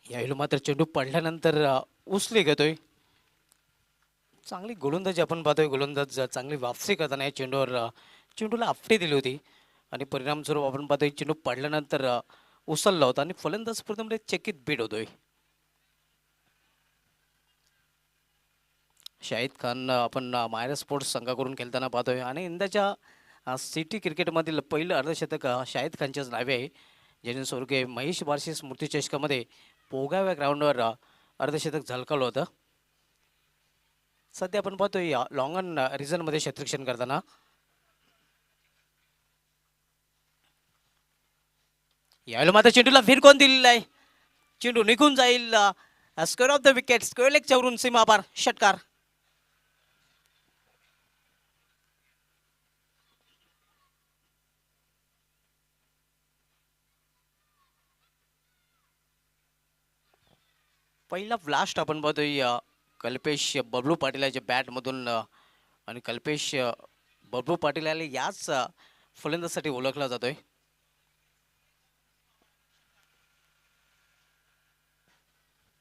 यावेळी मात्र चेंडू पडल्यानंतर उचली घेतोय. चांगली गोलंदाजी आपण पाहतोय. गोलंदाज चांगली वापसी करताना या चेंडूवर चेंडूला आपटी दिली होती आणि परिणामस्वरूप आपण पाहतोय चेंडू पडल्यानंतर उचलला होता आणि फलंदाज पूर्णपणे चकित बीट होतोय. शाहिद खान आपण मायरा स्पोर्ट्स संघाकडून खेळताना पाहतोय आणि यंदाच्या सिटी क्रिकेटमधील पहिलं अर्धशतक शाहिद खानच्याच नावे आहे. ज्याने स्वर्गीय महेश बारशी स्मृती चषकामध्ये पोगाव्या ग्राउंडवर अर्धशतक झळकावलं होतं. सध्या आपण पाहतोय लॉंगन रिझनमध्ये क्षेत्ररक्षण करताना यावेळेला मात्र चेंडूला कोण दिलेला आहे. चेंडू निघून जाईल. Square off the wicket, square लेगच्या वरून सीमापार षटकार. पहिला ब्लास्ट आपण पाहतोय कल्पेश बबलू पाटील याच्या बॅटमधून आणि कल्पेश बबलू पाटील याला याच फलंदाजासाठी ओळखला जातोय.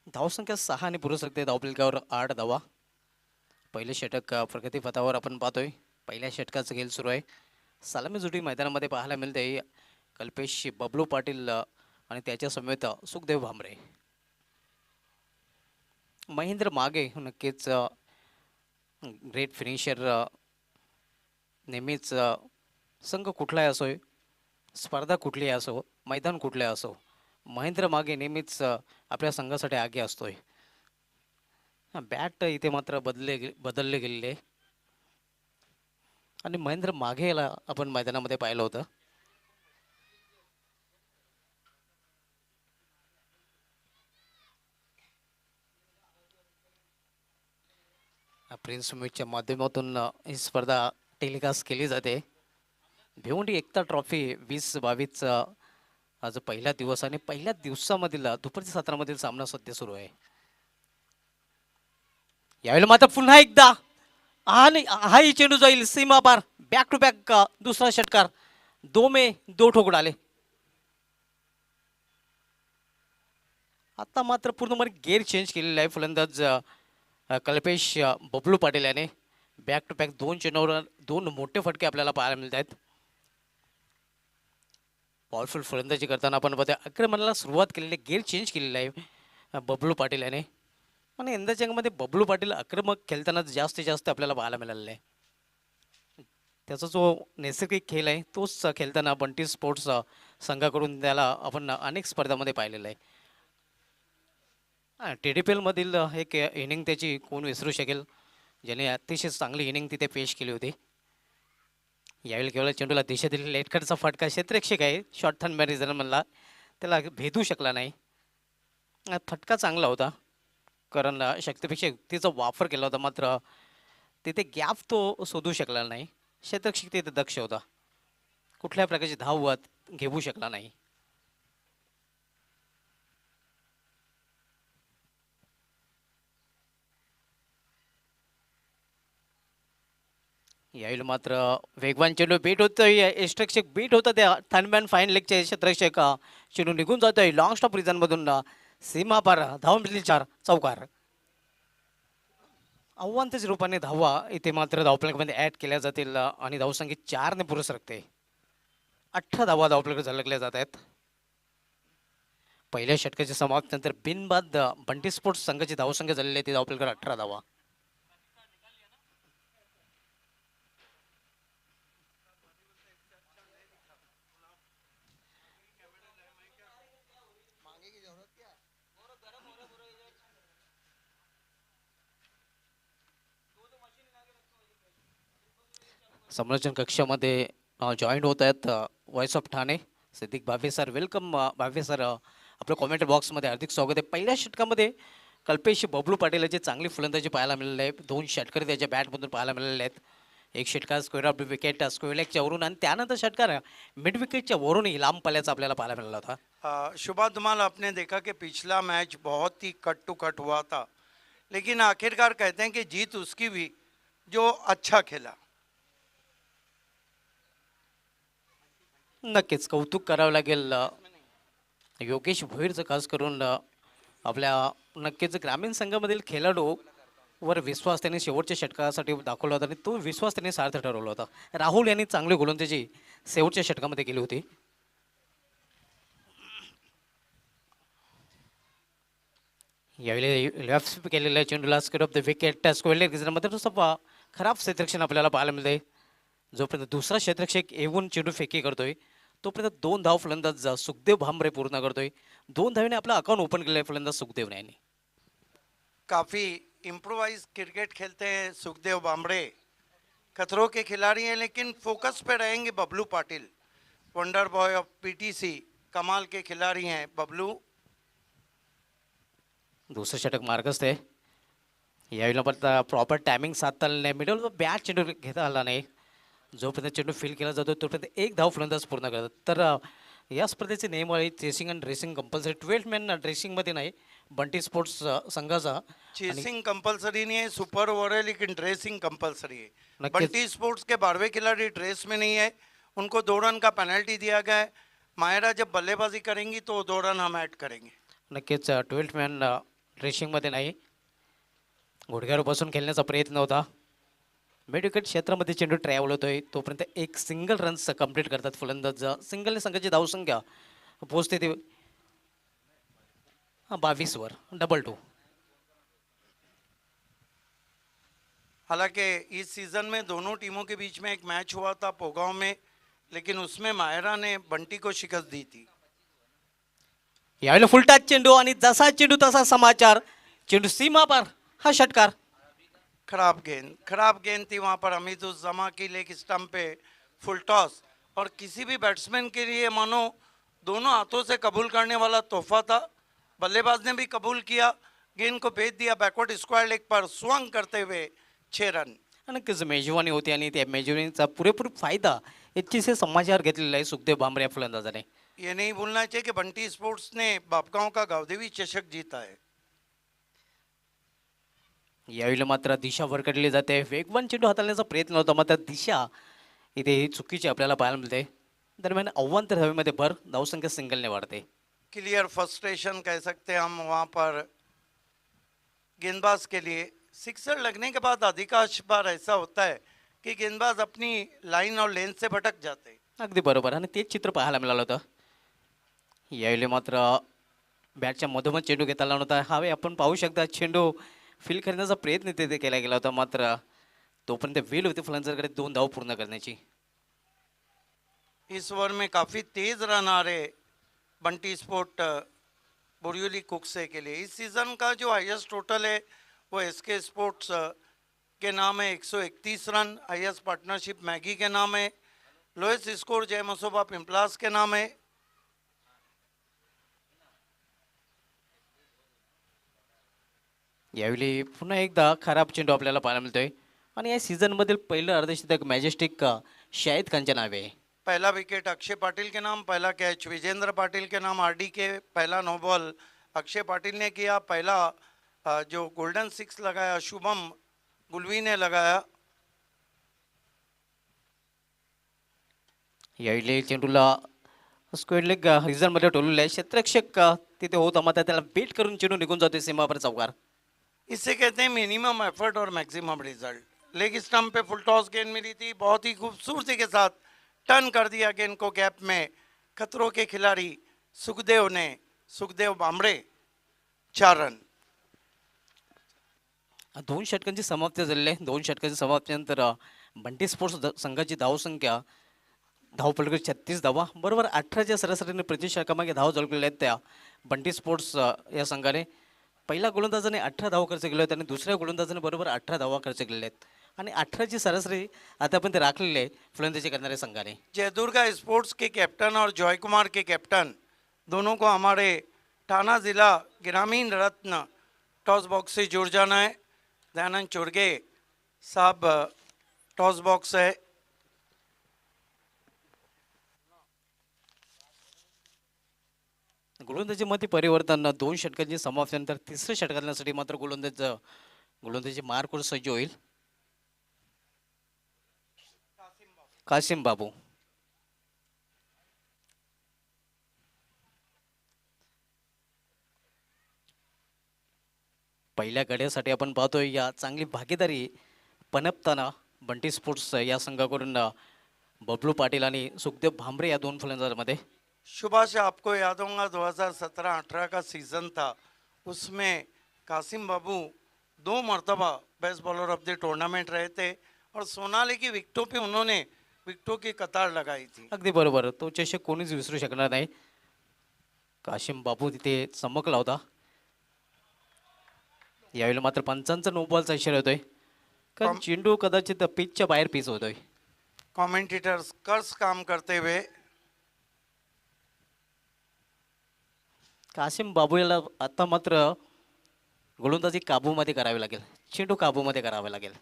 धावसंख्या 6 आणि पुरुष रक्ते धावफलकावर 8 धावा. पहिले षटक प्रगतीपथावर आपण पाहतोय. पहिल्या षटकाचा खेळ सुरू आहे. सलामी जुटी मैदानामध्ये पाहायला मिळते. कल्पेश बबलू पाटील आणि त्याच्या समेत सुखदेव भामरे. महेंद्र मागे नक्कीच ग्रेट फिनिशर. नेहमीच संघ कुठलाही असो, स्पर्धा कुठलीही असो, मैदान कुठले असो, महेंद्र मागे नेहमीच आपल्या संघासाठी आगे असतोय. बॅट इथे मात्र बदलले गेलेले आणि महेंद्र मागे याला आपण मैदानामध्ये पाहिलं होतं. प्रिन्स मीटच्या माध्यमातून ही स्पर्धा टेलिकास्ट केली जाते. भिवंडी एकता ट्रॉफी 2022 आज पहिला दिवस आणि पहिल्या दिवसामधील दुपारच्या सत्रामधील सामना सध्या सुरू आहे. यावेळेला मात्र पुन्हा एकदा आणि हाही चेंडू जाईल सीमा पार. बॅक टू बॅक दुसरा षटकार. 2 ठोकड आले. आता मात्र पूर्णपणे गेअर चेंज केलेला आहे फलंदाज कल्पेश बबलू पाटील याने. बॅक टू बॅक 2 चेंडूवर 2 मोठे फटके आपल्याला पाहायला मिळत आहेत. पॉवरफुल फलंदाजी करताना आपण बघा आक्रमणाला सुरुवात केलेली, गेअर चेंज केलेला आहे बबलू पाटील याने. आणि यंदाच्या अंगामध्ये बबलू पाटील आक्रमक खेळताना जास्तीत जास्त आपल्याला पाहायला मिळालेला आहे. त्याचा जो नैसर्गिक खेळ आहे तोच खेळताना बंटी स्पोर्ट्स संघाकडून त्याला आपण अनेक स्पर्धामध्ये पाहिलेलं आहे. टी डी पी एलमधील एक इनिंग त्याची कोण विसरू शकेल, ज्याने अतिशय चांगली इनिंग तिथे पेश केली होती. यावेळी केवळ चेंडूला दिशा दिलेला लेटकडचा फटका. क्षेत्ररक्षक आहे शॉर्ट थर्ड मॅरिझन म्हणला, त्याला भेदू शकला नाही. फटका चांगला होता कारण शक्तीपेक्षा युक्तीचा वापर केला होता, मात्र तिथे गॅप तो शोधू शकला नाही. क्षेत्ररक्षक तिथे दक्ष होता, कुठल्याही प्रकारची धाव घेऊ शकला नाही. यावेळी मात्र वेगवान चेंडू बीट होतोय. यष्टरक्षक बीट होतं त्या थर्डमॅन फाईन लेगचे क्षेत्ररक्षक. चेंडू निघून जातोय लॉंग स्टॉप रिझनमधून सीमा पार. धावून 4 चौकार. आव्हानाच्या रूपाने धावा इथे मात्र धावफलकामध्ये ॲड केल्या जातील आणि धावसंख्या 4 ने पुरुष रखते. 18 धावा धावफलक झळकल्या जात आहेत. पहिल्या षटकाच्या समाप्तीनंतर बिनबाद बंटी स्पोर्ट्स संघाची धावसंख्या झालेली आहे ती धावफलकावर 18 धावा. समालोचन कक्षामध्ये जॉईंट होत आहेत voice of Thane Siddiq Bhave sir. Welcome Bhave sir, आपलं कॉमेंट बॉक्समध्ये हार्दिक स्वागत आहे. पहिल्या षटकामध्ये कल्पेश बबलू पाटील याची चांगली फलंदाजी पाहायला मिळाली आहे. 2 षटकार त्याच्या बॅटमधून पाहायला मिळालेले आहेत. एक षटकार स्क्वेअर ऑफ विकेट स्क्वेअर लेगच्या वरून आणि त्यानंतर षटकार मिड विकेटच्या वरूनही लांब पल्ल्याचा आपल्याला पाहायला मिळाला होता. शुभा धुमाल, आपने देखा कि पिछला मैच बहुत ही कट टू कट हुआ था, लेकिन आखिरकार कहते हैं कि जीत उसकी भी जो अच्छा खेला. नक्कीच कौतुक करावं लागेल योगेश भोईरचं, खास करून आपल्या नक्कीच ग्रामीण संघामधील खेळाडू वर विश्वास त्यांनी शेवटच्या षटकासाठी दाखवला होता आणि तो विश्वास त्यांनी सार्थ ठरवला होता. राहुल यांनी चांगली गोलंदाजी शेवटच्या षटकामध्ये केली होती. यावेळी लेफ्ट केलेल्या चेंडूला skid off the wicket square मध्ये खराब क्षेत्ररक्षण आपल्याला पाहायला मिळते. जोपर्यंत दुसरा क्षेत्ररक्षक येऊन चेंडू फेकी करतोय तोपर्यंत 2 धाव फलंदाज सुखदेव भामरे पूर्ण करतोय. 2 धावेने आपला अकाउंट ओपन केलेलं आहे फलंदाज सुखदेव यांनी. काफ़ी इम्प्रोवाइज क्रिकेट खेलते हैं सुखदेव बामड़े, खतरों के खिलाड़ी हैं, लेकिन फोकस पे रहेंगे Bablu Patil, wonder boy of PTC, कमाल के खिलाड़ी हैं बबलू. दुसरं षटक मार्गस्थ आहे. यावेळेला पण प्रॉपर टायमिंग साधता आलं नाही. मिडल बॅट चेंडू घेता आला नाही. जोपर्यंत चेंडू फील केला जातो तोपर्यंत 1 धाव फलंदाज पूर्ण करतात. तर या स्पर्धेचे नियम आहे chasing and dressing compulsory. 12 man ड्रेसिंगमध्ये नाही. बंटी स्पोर्ट्स संघाचा चेसिंग कंपलसरी नहीं है, सुपर ओवर है, लेकिन ड्रेसिंग कंपलसरी है. नक्कीच. बंटी स्पोर्ट्स के 12वें खिलाड़ी ड्रेस में नहीं है, उनको 2 रन का पेनल्टी दिया गया है. मायरा जब बल्लेबाजी करेंगी तो 2 रन हम ऐड करेंगे. नक्कीच 12 मॅन ड्रेसिंगमध्ये नाही. गुडघ्यावर बसून खेळण्याचा प्रयत्न होता. मिड विकेट क्षेत्रामध्ये चेंडू ट्रॅव्हल होतोय तोपर्यंत एक सिंगल रन्स कंप्लीट करतात फलंदाज. सिंगलने संघाची धावसंख्या पोहोचते ते 22 वर. 2-2. हालांकि इस सीजन में दोनों टीमों के बीच में एक मैच हुआ था पोगांव में, लेकिन उसमें मायरा ने बंटी को शिकस्त दी थी. यावेळेला फुलटाच चेंडू आणि जसा चेंडू तसा समाचार. चेंडू सीमा पार. हा षटकार. खराब गेंद थी वहाँ पर. हमीद उस जमा की लेग स्टंप पे फुल टॉस, और किसी भी बैट्समैन के लिए मानो दोनों हाथों से कबूल करने वाला तोहफा था. बल्लेबाज ने भी कबूल किया, गेंद को भेज दिया बैकवर्ड स्क्वायर लेग पर, स्वंग करते हुए 6 रन. नक्कीच मेजवानी होती आणि त्या मेजवानीचा पुरेपूर फायदा याची समाचार घेतलेला आहे सुखदेव भामरे या फलंदाजाने. ये नहीं भूलना चाहिए कि बंटी स्पोर्ट्स ने बापगांव का गावदेवी चषक जीता है. यावेळी मात्र दिशा वरकडली जाते. वेगवान चेंडू हाताळण्याचा प्रयत्न होता मात्र दिशा इथे ही चुकीची आपल्याला पाहायला मिळते. दरम्यान अव्वंतर हवेमध्ये भर धावसंख्या सिंगलने वाढते. क्लियर फ्रस्ट्रेशन कह सकते हैं हम वहाँ पर गेंदबाज के लिए. सिक्सर लगने के बाद अधिकांश बार ऐसा होता है कि गेंदबाज अपनी लाइन और लेंथ से भटक जाते हैं. अगदी बरोबर आणि तेच चित्र पाहायला मिळालं होतं. यावेळी मात्र बॅटच्या मधोमध चेंडू घेता आला नव्हता. हवे आपण पाहू शकता चेंडू फील करण्याचा प्रयत्न तिथे केला गेला होता मात्र तोपर्यंत वेळ होती फलंदाजाकडे 2 धाव पूर्ण करण्याची. इस ओवर में काफ़ी तेज रन आ रहे बंटी स्पोर्ट बोरियोली कुकसे के लिए. इस सीज़न का जो हाईएस्ट टोटल है वो एसके स्पोर्ट्स के नाम है 131 रन. हाईएस्ट पार्टनरशिप मैगी के नाम है. लोएस्ट स्कोर जय मसोबा पिंपलास के नाम है. यावेळी पुन्हा एकदा खराब चेंडू आपल्याला पाहायला मिळतोय आणि या सीझनमधील पहिलं अर्धशतक मॅजेस्टिक शाहिद खानच्या नावे आहे. पहला विकेट अक्षय पाटिल के नाम, पहला कैच विजेंद्र पाटिल के नाम आरडी के, पहला नो बॉल अक्षय पाटिल ने किया, पहला जो गोल्डन 6 लगाया शुभम गुलवी ने लगाया. यावेळी चेंडूला स्क्वेअर लेग रिझनमध्ये टोललेला आहे. क्षेत्ररक्षक तिथे होता मात्र त्याला बेट करून चेंडू निघून जातोय सीमापर चौकार. इसे कहते हैं मिनिमम एफर्ट और मैक्सिमम रिजल्ट. लेग स्टंप पे फुल टॉस गेंद मिली थी, बहुत ही खूबसूरती के साथ टर्न कर दिया गेंद को गैप में. खतरों के खिलाड़ी सुखदेव बामड़े 4 रन. 2 षटकांची समाप्ती झालेली आहे. 2 षटकांची समाप्तीनंतर बंटी स्पोर्ट्स संघाची धावसंख्या धावपलकडे 36 धावा बरोबर 18च्या सरासरीने प्रति षटकामागे धाव झळकलेल्या आहेत त्या बंटी स्पोर्ट्स या संघाने. पहिल्या गोलंदाजाने 18 धावा खर्च केले आहेत आणि दुसऱ्या गोलंदाजाने बरोबर 18 धावा खर्च केलेल्या आहेत आणि 18ची सरासरी आतापर्यंत राखलेली आहे फलंदाजी करणाऱ्या संघाने. जयदुर्गा स्पोर्ट्स के कैप्टन और जॉय कुमार के कैप्टन दोनों को हमारे थाना जिला ग्रामीण रत्न टॉस बॉक्स से जुड़ जाना है. दयानंद चुरगे साहब टॉस बॉक्स है. गोलंदाजीमध्ये परिवर्तन 2 षटकांची समाप्तीनंतर तिसऱ्या षटकासाठी मात्र गोलंदाजी मार्कवर सज्ज होईल कासिम बाबू. पहिल्या गड्यासाठी आपण पाहतोय या चांगली भागीदारी पनपताना बंटी स्पोर्ट्स या संघाकडून बबलू पाटील आणि सुखदेव भांबरे या दोन फलंदाजांमध्ये. सुभाष, आपको याद होगा 2017-18 का सीजन था, उसमें कासिम बाबू 2 मरतबा best bowler of the tournament रहे थे और सोनाली की विकेटों पे उन्होंने विकेटों की कतार लगाई थी. अगदी बरोबर, तो चषक कोणीच विसरू शकणार नाही. काशिम बाबू तिथे चमकला होता. यावेळी मात्र पंचांचा नो बॉलचा इशारा होतोय, कारण चेंडू कदाचित पिचच्या बाहेर पिच होतोय. कमेंटेटर्स कर्स काम करते हुए कासिम बाबू याला आता मात्र गोलंदाजी काबूमध्ये करावी लागेल, चेंडू काबूमध्ये करावा लागेल.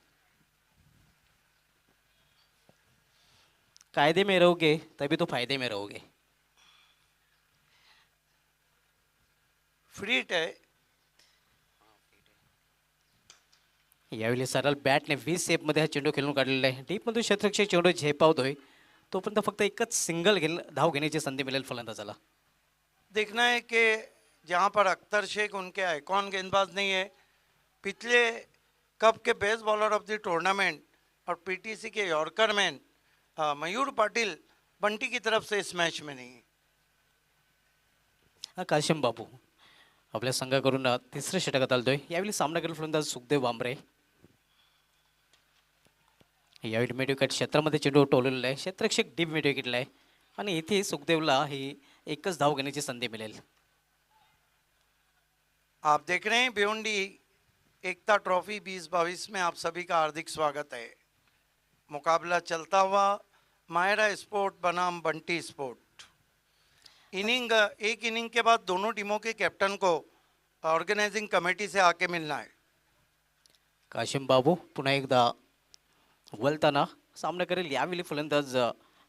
कायदे में रहोगे तभी तो फायदे में रहोगे. फ्रीट है. यावेळी सरळ बॅटने 20 सेपमध्ये हा चेंडू खेळून काढलेला आहे. डीपमधून शतरक्षक चेंडू झेपावतोय, तोपर्यंत फक्त एकच सिंगल धाव घेण्याची संधी मिळेल फलंदाजाला. देखना है कि जहाँ पर अख्तर शेख उनके आइकॉन गेंदबाज नहीं है, पिछले cup K best bowler of the tournament और पीटीसी के यॉर्कर मैन मयूर पाटिल बंटी की तरफ से इस मैच में नहीं है. हा काशिम बाबू आपल्या संघाकडून तिसऱ्या षटकात आलतोय. यावेळी सामना केला फलंदाज सुखदेव भांबरे. यावेळी मिड विकेट क्षेत्रामध्ये चेंडू टोललेला आहे, क्षेत्ररक्षक डीप मिड विकेटला आहे आणि इथे सुखदेवला ही एकच धाव घेण्याची संधी मिळेल. आप देख रहे हैं भिवंडी एकता ट्रॉफी 2022 में आप सभी का हार्दिक स्वागत है. मुकाबला चलता हुआ मायरा स्पोर्ट बनाम बंटी स्पोर्ट. एक इनिंग के बाद दोनों टीमों के कैप्टन को ऑर्गेनाइजिंग कमेटी से आके मिलना है. काशिम बाबू पुन्हा एकदा वलताना सामना करेल. यावेळी फलंदाज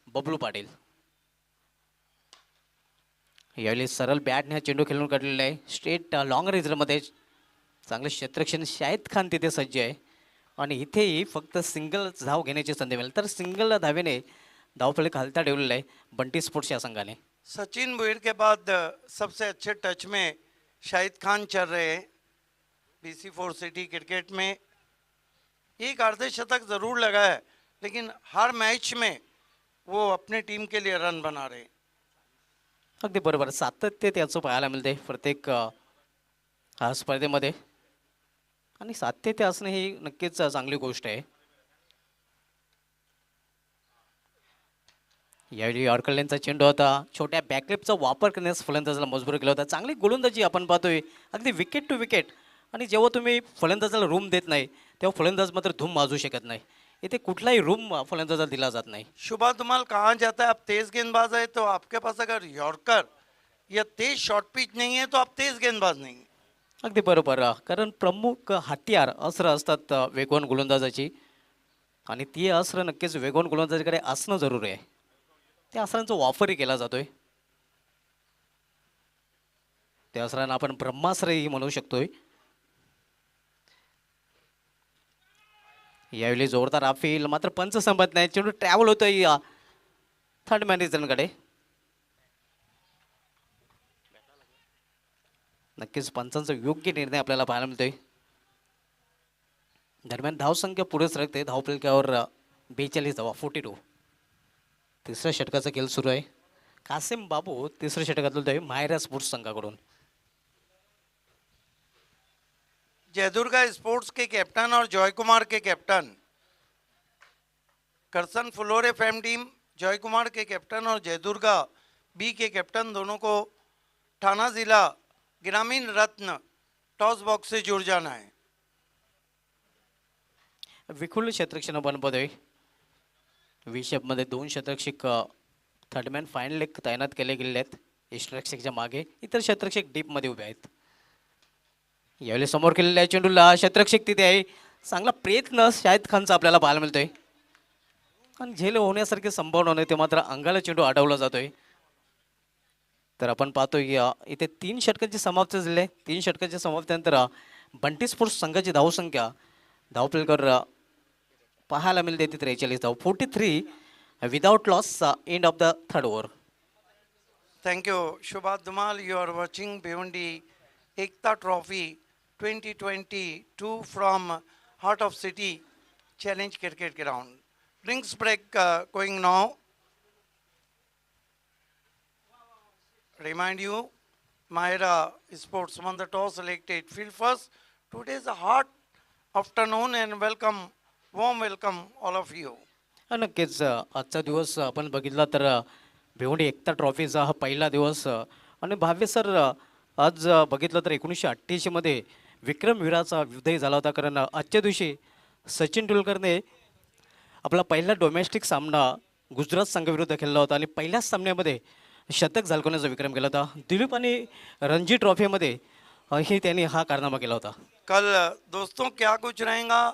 बबलू पाटील. यावेळी सरळ बॅटने हा चेंडू खेळून काढलेला आहे. स्ट्रेट लॉंग रेंजमध्ये चांगले क्षेत्ररक्षण शाहिद खान तिथे सज्ज आहे आणि इथेही फक्त सिंगल धाव घेण्याची संधी मिळेल. तर सिंगल धावेने धावफलक हलता ठेवलेला आहे बंटी स्पोर्ट्स या संघाने. सचिन भुईर के बाद सबसे अच्छे टच में शाहिद खान चल रहे हैं BC4 सिटी क्रिकेट में. एक अर्धशतक जरूर लगा है, लेकिन हर मैच में वो अपने टीम के लिए रन बना रहे हैं. अगदी बरोबर, सातत्य त्याचं पाहायला मिळते प्रत्येक हा स्पर्धेमध्ये आणि सातत्य असणं ही नक्कीच चांगली गोष्ट आहे. यावेळी यॉर्करलॅनचा चेंडू होता, छोट्या बॅकलिपचा वापर करण्यास फलंदाजाला मजबूर केला होता. चांगली गोलंदाजी आपण पाहतोय, अगदी विकेट टू विकेट. आणि जेव्हा तुम्ही फलंदाजाला रूम देत नाही तेव्हा फलंदाज मात्र धूम वाजू शकत नाही. इथे कुठलाही रूम फलंदाजाला दिला जात नाही. शुभा धुमाल कहाँ जाता है? आप तेज गेंदबाज है तो आपके पास अगर यॉर्कर या तेज शॉर्ट पिच नहीं है तो आप तेज गेंदबाज नहीं है. अगदी बरोबर, कारण प्रमुख हत्यार अस्त्र असतात वेगवान गोलंदाजाची आणि ती अस्त्र नक्कीच वेगवान गोलंदाजाकडे असणं जरुरी आहे. त्या अस्त्रांचा वापरही केला जातोय. त्या अस्त्रांना आपण ब्रह्मास्त्रही म्हणू शकतोय. यावेळी जोरदार अपील, मात्र पंच संपत नाही. चेंडू ट्रॅव्हल होतोय थर्ड मॅनेजरकडे. नक्कीच पंचांचा योग्य निर्णय आपल्याला पाहायला मिळतोय. दरम्यान धावसंख्या पुढे सरकते. धावफलकावर 42 धावा 42. तिसऱ्या षटकाचा खेळ सुरू आहे. कासिम बाबू तिसऱ्या षटकात आहे मायरा स्पोर्ट्स संघाकडून. जयदुर्गा स्पोर्ट्स के कैप्टन और जॉय कुमार के कैप्टन करसन फ्लोरे फैम टीम, जॉय कुमार के कैप्टन और जयदुर्गा बी के कैप्टन दोनों को ठाना जिला ग्रामीण रत्न टॉस बॉक्स से जुड़ जाना है. विखुल क्षेत्ररक्षण आपण पाहतोय. विशेपमध्ये 2 क्षेत्ररक्षक थर्डमॅन फायनल एक तैनात केले गेलेले आहेत. क्षेत्ररक्षकच्या मागे इतर क्षेत्ररक्षक डीपमध्ये उभे आहेत. यावेळी समोर केलेल्या चेंडूला क्षेत्ररक्षक तिथे आहे. चांगला प्रयत्न शाहिद खानचा आपल्याला पाहायला मिळतोय आणि झेल होण्यासारखी संभावना नाही, ते मात्र अंगाला चेंडू अडवला जातोय. तर आपण पाहतोय इथे 3 षटकांची समाप्ती झाली आहे. 3 षटकांच्या समाप्तीनंतर बंटी स्पोर्ट्स संघाची धावसंख्या धावफलकावर पाहायला मिळते ती 43 धाव 43 without loss end of the third over. Thank you Shubha Dhumal. You are watching Bhiwandi Ekta trophy 2022 from Heart of City Challenge Cricket Ground. Drinks break going now. Remind you, Myra Sports won the toss, selected field first. Today is a hot afternoon and warm welcome all of you. नक्कीच आजचा दिवस आपण बघितला तर भिवंडी एकता ट्रॉफीचा हा पहिला दिवस आणि भाव्य सर आज बघितलं तर 1988मध्ये विक्रमवीराचा उदय झाला होता. कारण आजच्या दिवशी सचिन तेंडुलकरने आपला पहिला डोमेस्टिक सामना गुजरात संघाविरुद्ध खेळला होता आणि पहिल्याच सामन्यामध्ये शतक झळकवण्याचा विक्रम केला होता. दिलीप आणि रणजी ट्रॉफीमध्ये ही त्यांनी हा कारनामा केला होता. कल दोस्तों क्या कुछ रहेगा,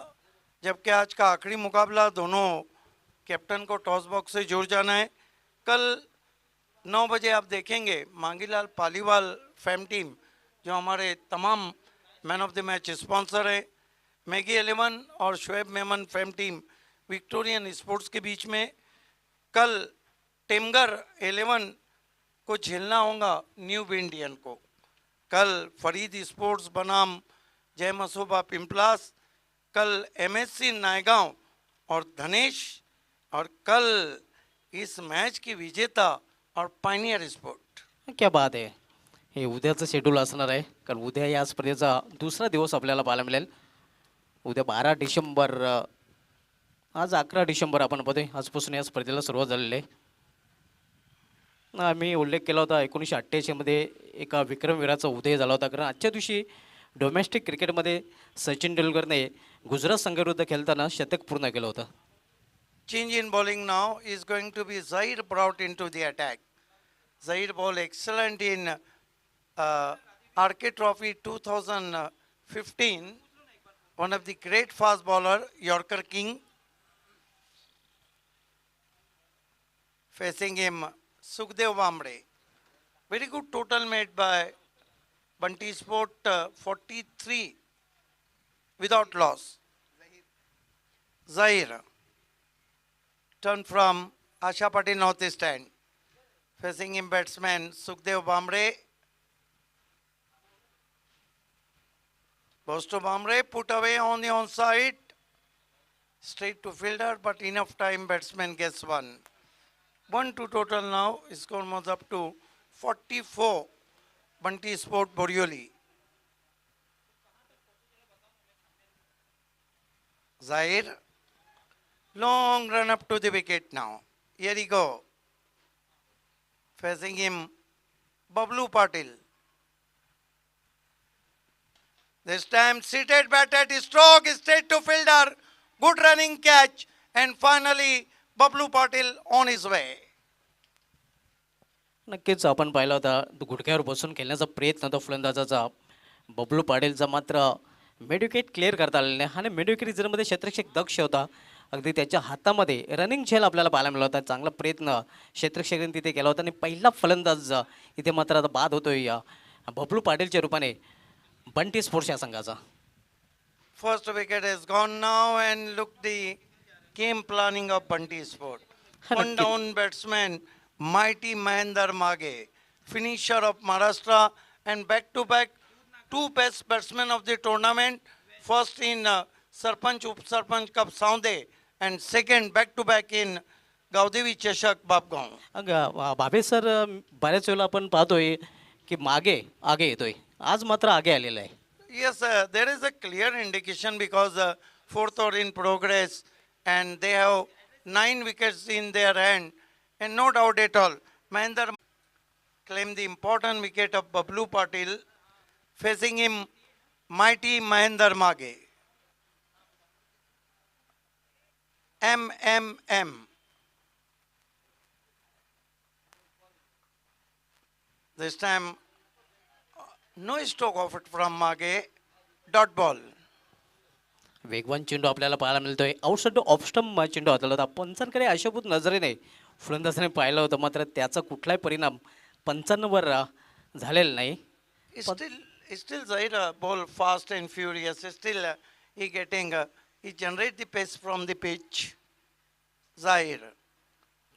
जबकि आज का आखिरी मुकाबला दोनों कैप्टन को टॉस बॉक्स से जुड़ जाना है. कल 9 बजे आप देखेंगे मांगीलाल पालीवाल फैम टीम जो हमारे तमाम man of the match sponsor है, मैगी 11 और Shoaib Memon fam team Victorian sports के बीच में. कल टेमगर 11 को झेलना होगा न्यू इंडियन को. कल फरीद स्पोर्ट्स बनाम जय मसोबा पिंपलास, कल एमएससी नायगांव और धनेश, और कल इस मैच की विजेता और पायनियर स्पोर्ट. क्या बात आहे. हे उद्याचं शेड्यूल असणार आहे कारण उद्या या स्पर्धेचा दुसरा दिवस आपल्याला पाहायला मिळेल. उद्या 12 डिसेंबर, आज 11 डिसेंबर आपण बघतोय. आजपासून या स्पर्धेला सुरुवात झालेली आहे. आम्ही उल्लेख केला होता 1988मध्ये एका विक्रमवीराचा उदय झाला होता. कारण आजच्या दिवशी डोमेस्टिक क्रिकेटमध्ये सचिन तेंडुलकरने गुजरात संघाविरुद्ध खेळताना शतक पूर्ण केलं होतं. Change in bowling now is going to be Zair brought into the attack. Zair ball excellent in RK Trophy 2015. One of the great fast bowler, Yorker King. Facing him, Sukhdev Vambre. Very good total made by Bunty Sport, 43 without loss. Zair. Turn from Asha Patil north stand. Facing him batsman Sukhdev Vambre. Goes to Vambre, put away on the onside. Straight to fielder, but enough time batsman gets one. 1-2 total now. Score moves up to 44. Bunty Sport Boryoli. Zair. Long run up to the wicket now. Here he go. Facing him, Bablu Patil. This time seated bat at stroke, straight to fielder. Good running catch. And finally, Bablu Patil on his way. नक्कीच आपण पाहिला होता गुडघ्यावर बसून खेळण्याचा प्रयत्न होता फलंदाजाचा. बबलू पाटीलचा मात्र medkit clear करता आलेला नाही आणि मेडिकेट रिझनमध्ये क्षेत्ररक्षक दक्ष होता. अगदी त्याच्या हातामध्ये रनिंग झेल आपल्याला पाहायला मिळाला होता. चांगला प्रयत्न क्षेत्ररक्षकांनी तिथे केला होता आणि पहिला फलंदाज इथे मात्र आता बाद होतोय या बबलू पाटीलच्या रूपाने बंटी स्पोर्ट्स या संघाचा. First wicket has gone now, and look the game planning of Bunty Sport. One down batsman, mighty Mahendra Mage, finisher of Maharashtra, and back-to-back two best batsmen of the tournament. First in Sarpanch Up Sarpanch Cup Saunde, and second back-to-back in Gaudevi Chashak Babgaon. Bhave sir बऱ्याच वेळेला आपण पाहतोय की मागे आगे येतोय. आज मात्र आगे आलेला आहे. Yes, there is a clear indication because fourth over in progress, and they have 9 wickets in their hand, and no doubt at all, Mahendra claimed the important wicket of Bablu Patil. Facing him, mighty Mahendra Mage. MMM. This time, no stroke of it from Mage. Dot ball. वेगवान चेंडू आपल्याला पाहायला मिळतोय. Outside off stump चेंडू हाताळला होता. पंचांकडे आशाभूत नजरेने फलंदाजाने पाहिलं होतं, मात्र त्याचा कुठलाही परिणाम पंचांवर झालेला नाही. Still Zaira ball fast and furious. Still he generate the pace from the pitch. Zair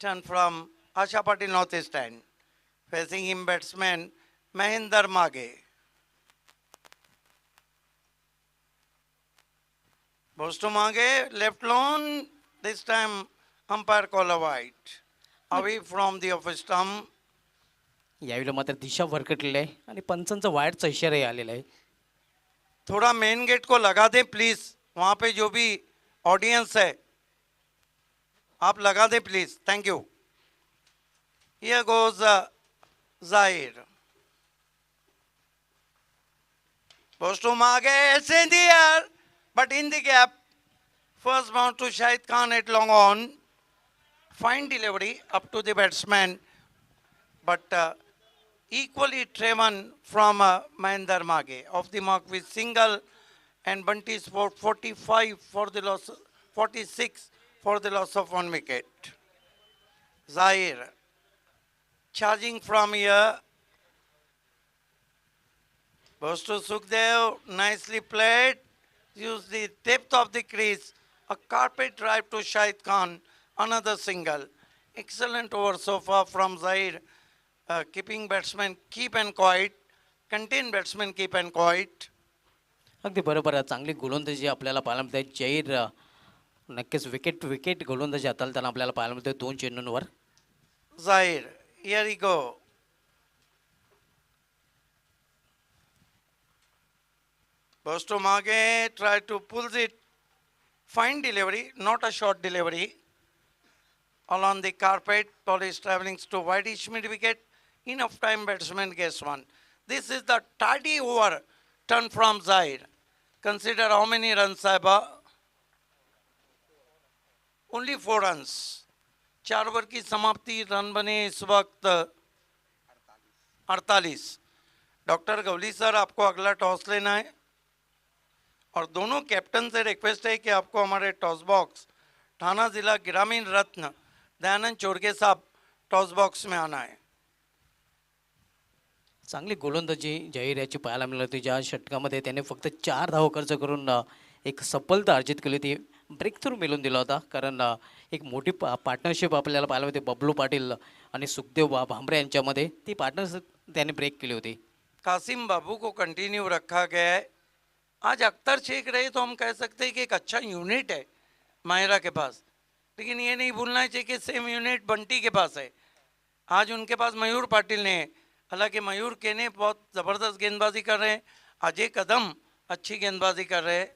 turn from Asha Patil north stand. Facing him batsman Mahendra Mage. Bostomage, left lawn. This time, umpire call a wide. Away from the off stump. यावेळेला मात्र दिशा भरकटलेली आहे आणि पंचांचा वाईटचा इशाराही आलेला आहे. थोड़ा main gate को लगा दें प्लीज. वहां पे जो भी ऑडियंस है आप लगा दें please. Thank you. Here goes Zahir. Bostomage, it's in the air, but in the gap. First bound to Shahid Khan at long on. Fine delivery up to the batsman, but equally driven from Mahendra Mage. Off the mark with single and Bunty Sport 45 for the loss, 46 for the loss of 1 wicket. Zahir charging from here. Goes to Sukhdev, nicely played. Use the depth of the crease. A carpet drive to Shahid Khan. Another single. Excellent over so far from Zahir. Keeping batsman keep and quiet. Contain batsman keep and quiet. अगदी बरोबर आहे. चांगली गोलंदाजी आपल्याला पाहायला मिळते. जहीर नक्कीच wicket गोलंदाजी हाताळताना आपल्याला पाहायला मिळते 2 चेंडूंवर. Zahir, here he go. Bostomage tried to pull it. Fine delivery, not a short delivery. Along the carpet, ball is traveling to wideish mid wicket. Enough time, batsman gets one. This is the tidy over turn from Zahir. Consider how many runs, Saiba. Only 4 runs. 4 over की समाप्ति. Run बने इस वक्त 48. Doctor Gawli sir, आपको अगला toss लेना है और दोनों कैप्टन से रिक्वेस्ट है कि आपको हमारे टॉस बॉक्स ठाणा जिला ग्रामीण रत्न दयानंद चोरगे साहब टॉस बॉक्स में आना है. चांगली गोलंदाजी जहीर याची पाहायला मिळाली होती. ज्या षटकामध्ये त्याने फक्त 4 धावा खर्च करून एक सफलता अर्जित केली होती. ब्रेक थ्रू मिळून दिला होता. कारण एक मोठी पार्टनरशिप आपल्याला पाहायला होती बबलू पाटील आणि सुखदेव भांबरे यांच्यामध्ये. ती पार्टनरशिप त्याने ब्रेक केली होती. कासिम बाबू को कंटिन्यू रखा गया है. आज अख्तर शेख रहे तो हम कह सकते हैं कि एक अच्छा यूनिट है माहिरा के पास, लेकिन ये नहीं भूलना चाहिए कि सेम यूनिट बंटी के पास है. आज उनके पास मयूर पाटिल ने है. हालांकि मयूर केने बहुत ज़बरदस्त गेंदबाजी कर रहे हैं. अजय कदम अच्छी गेंदबाजी कर रहे हैं.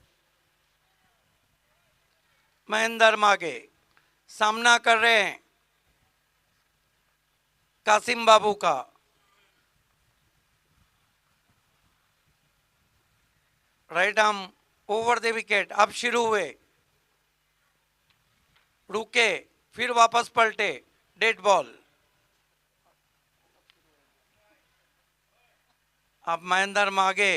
महेंद्र मागे सामना कर रहे हैं कासिम बाबू का. Right arm over the wicket. अब शुरू हुए, रुके, फिर वापस पलटे. Dead ball. अब महेंद्र मागे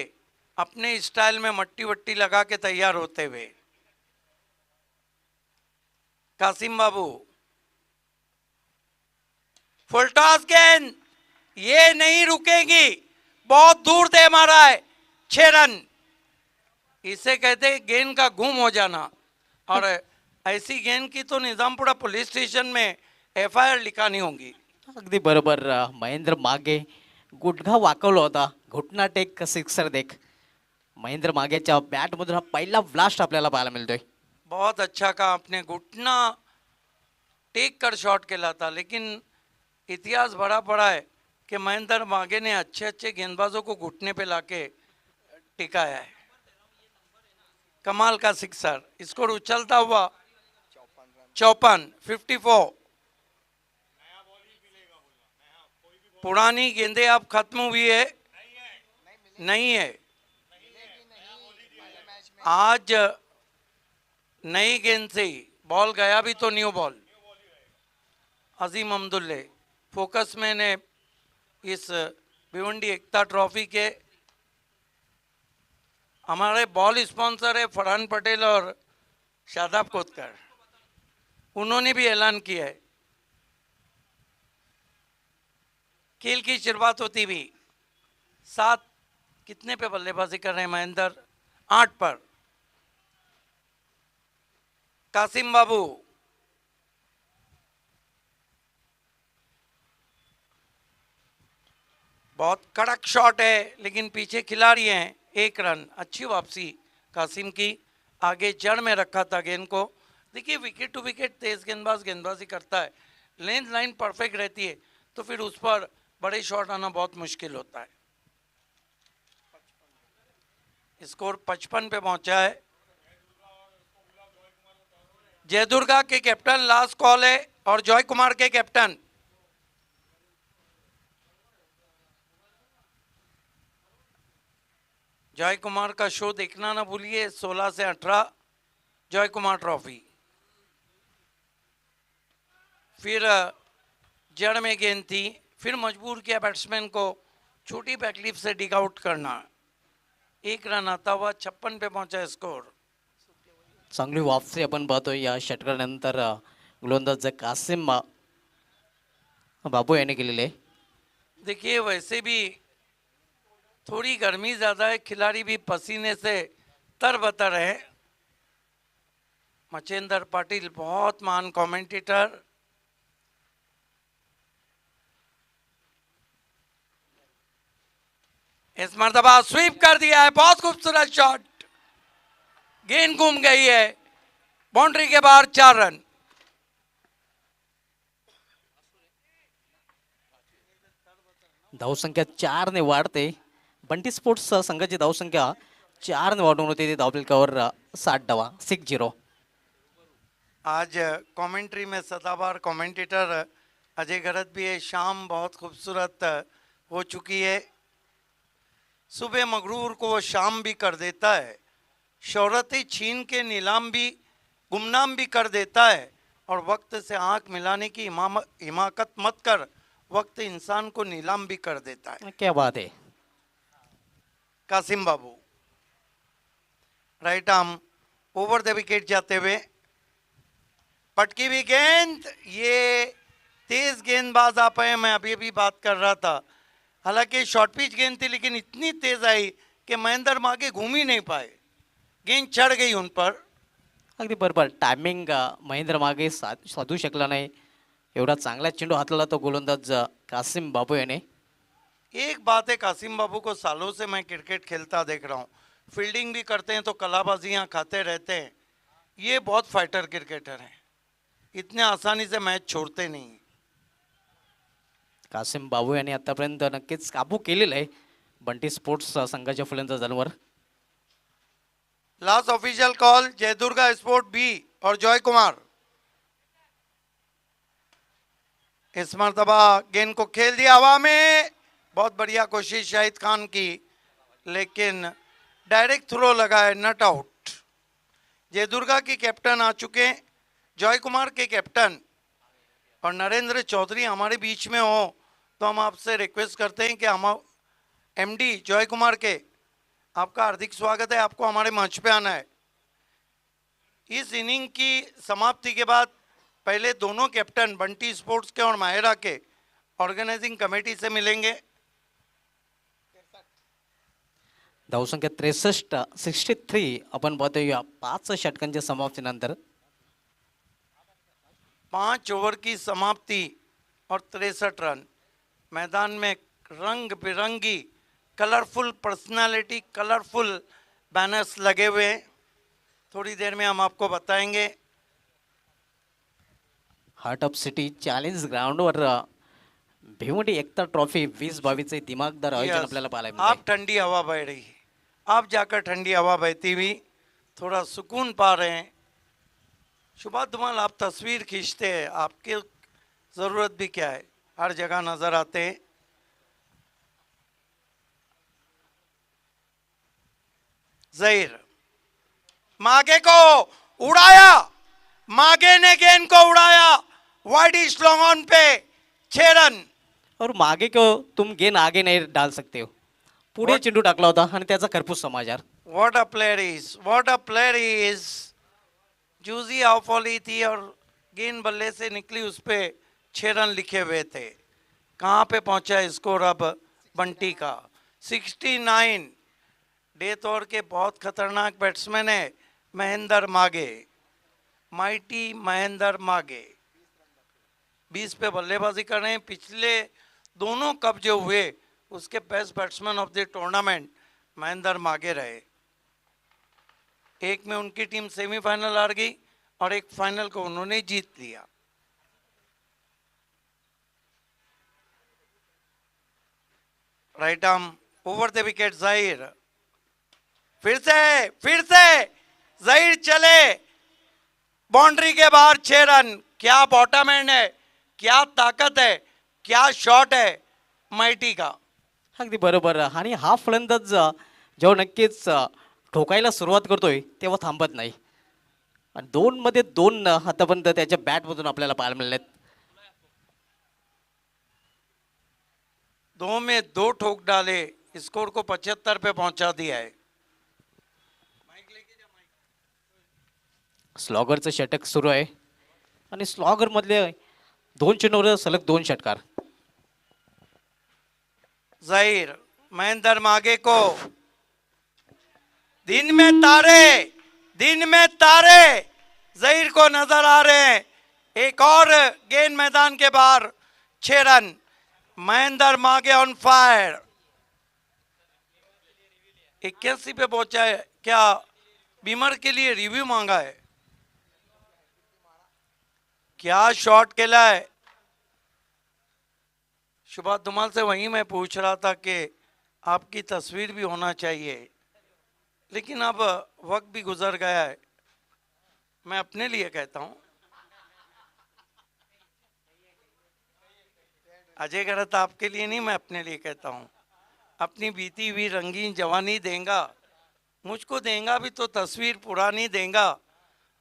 अपने स्टाइल में मट्टी वट्टी लगा के तैयार होते हुए. कासिम बाबू फुल टॉस गेंद. ये नहीं रुकेगी. बहुत दूर दे मारा है. 6 रन. इसे कहते हैं गेंद का गुम हो जाना. और ऐसी गेंद की तो निजामपुरा पुलिस स्टेशन में FIR लिखानी होगी. अगदी बरोबर. महेंद्र मागे गुडघा वाकवला होता. घुटना टेक सिक्सर देख. महेंद्र मागेच्या बॅटमधून हा पहिला ब्लास्ट आपल्याला पाहायला मिळतोय. बहुत अच्छा कहा आपने. घुटना टेक कर शॉट खेला था, लेकिन इतिहास बड़ा पड़ा है कि महेंद्र मागे ने अच्छे अच्छे गेंदबाजों को घुटने पे लाके टिकाया है. कमाल का सिक्सर. स्कोर उछलता हुआ 54. पुरानी गेंदे अब खत्म हुई है. नहीं है. आज नई गेंद से ही बॉल गया भी तो न्यू बॉल. अजीम अब्दुल्ले फोकस में ने इस भिवंडी एकता ट्रॉफी के हमारे बॉल स्पॉन्सर है फरहान पटेल और शादाब कोतकर. उन्होंने भी ऐलान किया है. खेल की शुरुआत होती भी 7 कितने पे बल्लेबाजी कर रहे हैं महेंद्र? 8 पर. कासिम बाबू बहुत कड़क शॉट है, लेकिन पीछे खिलाड़ी हैं. 1 रन. अच्छी वापसी कासिम की. आगे जड़ में रखा था गेंद को। देखिए विकेट टू विकेट तेज गेंदबाज गेंदबाजी करता है, लेंथ लाइन परफेक्ट रहती है तो फिर उस पर बड़े शॉट आना बहुत मुश्किल होता है। स्कोर 55 पे पहुंचा है। जयदुर्गा के कैप्टन लास्ट कॉल है और जॉय कुमार के कैप्टन। जॉय कुमार का शो देखना ना भूलिए, 16 से 18 जॉय कुमार ट्रॉफी। फिर जड़ में गेंद थी, फिर मजबूर किया बैट्समैन को छोटी बैकलिप से डिग आउट करना। 1 रन आता हुआ 56 पे पहुंचा स्कोर। चांगली वापसी आपण पाहतोय या षटकानंतर गोलंदाज कासिम बाबू याने केलेले आहे. देखिए वैसे भी थोड़ी गर्मी ज्यादा है, खिलाड़ी भी पसीने से तरबतर है। मचेंद्र पाटिल बहुत महान कमेंटेटर। इस मर्तबा स्वीप कर दिया है, बहुत खूबसूरत शॉट, गेंद घूम गई है, बाउंड्री के बाहर 4 रन। धावसंख्या 4 ने वाढते. बंटी स्पोर्ट्स संघाची धावसंख्या 4 ने वाढून होती. धावफलकावर 60 धावा 6-0. आज कमेंट्री में सदाबहार कमेंटेटर अजय गरत भी है। शाम बहुत खूबसूरत हो चुकी है। सुबह मगरूर को वो शाम भी कर देता है, शोहरतें छीन के नीलाम भी गुमनाम भी कर देता है, और वक्त से आंख मिलाने की हिमाकत मत कर, वक्त इंसान को नीलाम भी कर देता है। क्या बात है. Qasim Babu right arm over the wicket जाते हुए, पटकी हुई गेंद, ये तेज गेंदबाज आ पाए। मैं अभी अभी बात कर रहा था, हालांकि शॉर्ट पिच गेंद थी लेकिन इतनी तेज आई कि महेंद्र मागे घूम ही नहीं पाए, गेंद चढ़ गई उन पर। अगदी बरोबर टायमिंग महेंद्र मागे साधू शकला नाही. एवढा चांगला चेंडू हातला तो गोलंदाज कासिम बाबू याने. एक बात है, कासिम बाबू को सालों से मैं क्रिकेट खेलता देख रहा हूँ, फील्डिंग भी करते हैं तो कलाबाजियाँ खाते रहते हैं। ये बहुत फाइटर क्रिकेटर हैं, इतने आसानी से मैच छोड़ते नहीं। कासिम बाबू यांनी आतापर्यंत नक्कीच काबू केलेला आहे बंटी स्पोर्ट्स संघाच्या फलंदाजांवर. Last official call Jaidurga sport B और जॉय कुमार। इस मर्तबा गेंद को खेल दिया हवा में, बहुत बढ़िया कोशिश शाहिद खान की, लेकिन डायरेक्ट थ्रो लगा है, नट आउट। जयदुर्गा के कैप्टन आ चुके, जॉय कुमार के कैप्टन और नरेंद्र चौधरी हमारे बीच में हो तो हम आपसे रिक्वेस्ट करते हैं कि हम एमडी जॉय कुमार के, आपका हार्दिक स्वागत है, आपको हमारे मंच पे आना है। इस इनिंग की समाप्ति के बाद पहले दोनों कैप्टन बंटी स्पोर्ट्स के और मायरा के ऑर्गेनाइजिंग कमेटी से मिलेंगे। धावसंख्या 63 आपण पाहतोय या 5 षटकांच्या समाप्तीनंतर. 5 ओवर की समाप्ति और 63 रन। मैदान में रंग बिरंगी कलरफुल पर्सनालिटी, कलरफुल बैनर्स लगे हुए हैं, थोड़ी देर में हम आपको बताएंगे। हार्ट ऑफ सिटी चॅलेंज ग्राउंडवर भिवंडी एकता ट्रॉफी 2022 चे दिमागदार आयोजन Yes, आपल्याला पाहायला आप मिळते. ठंडी हवा बह रही है, आप जाकर ठंडी हवा बहती हुई थोड़ा सुकून पा रहे हैं। शुभा धुमाल आप तस्वीर खींचते हैं, आपकी ज़रूरत भी क्या है, हर जगह नज़र आते हैं। जहीर मागे को उड़ाया, मागे ने गेंद को उड़ाया, wide long on pay 6 run. और मागे को तुम गेंद आगे नहीं डाल सकते हो, पुढे What? चेंडू टाकला होता आणि त्याचा खरपूस समाचार. What a player he is, what a player he is। जूजी आउफॉली थी और गेंद बल्ले से निकली, उस पे 6 रन लिखे हुए थे। कहाँ पे पहुंचा स्कोर अब बंटी का 69। डेथ ओवर के बहुत खतरनाक बैट्समैन है महेंद्र मागे, माइटी महेंद्र मागे। 20 पे बल्लेबाजी कर रहे हैं। पिछले दोनों कप जो हुए उसके best batsman of the tournament Mahendra मागे रहे। एक में उनकी टीम सेमीफाइनल हार गई और एक फाइनल को उन्होंने जीत लिया। Right arm over the wicket जाहिर, फिर से जाहिर चले, बाउंड्री के बाहर 6 रन। क्या बॉटम एंड है, क्या ताकद है, क्या शॉट है माइटी का। अगदी बरोबर. आणि हा फलंदाज जेव्हा नक्कीच ठोकायला सुरुवात करतोय तेव्हा थांबत नाही. आणि 2 मध्ये 2 आतापर्यंत त्याच्या बॅटमधून आपल्याला पाहायला मिळालेत. 2 में 2 ठोक डाले, स्कोर को 75 पे पहुंचा दिया है। स्लॉगरचं षटक सुरू आहे आणि स्लॉगर मधले 2 चेंडूवर सलग 2 षटकार. जाहिर महेंद्र मागे को, दिन में तारे जाहिर को नजर आ रहे हैं। एक और गेंद मैदान के बाहर, 6 रन। महेंद्र मागे ऑन फायर, 81 पे पहुंचा है। क्या बीमर के लिए रिव्यू मांगा है? क्या शॉट खेला है? सुभाष धुमाल से वहीं मैं पूछ रहा था कि आपकी तस्वीर भी होना चाहिए, लेकिन अब वक्त भी गुजर गया है। मैं अपने लिए कहता हूं, अजय गरत आपके लिए नहीं, मैं अपने लिए कहता हूं। अपनी बीती हुई रंगीन जवानी देगा, मुझको देगा भी तो तस्वीर पुरानी देगा।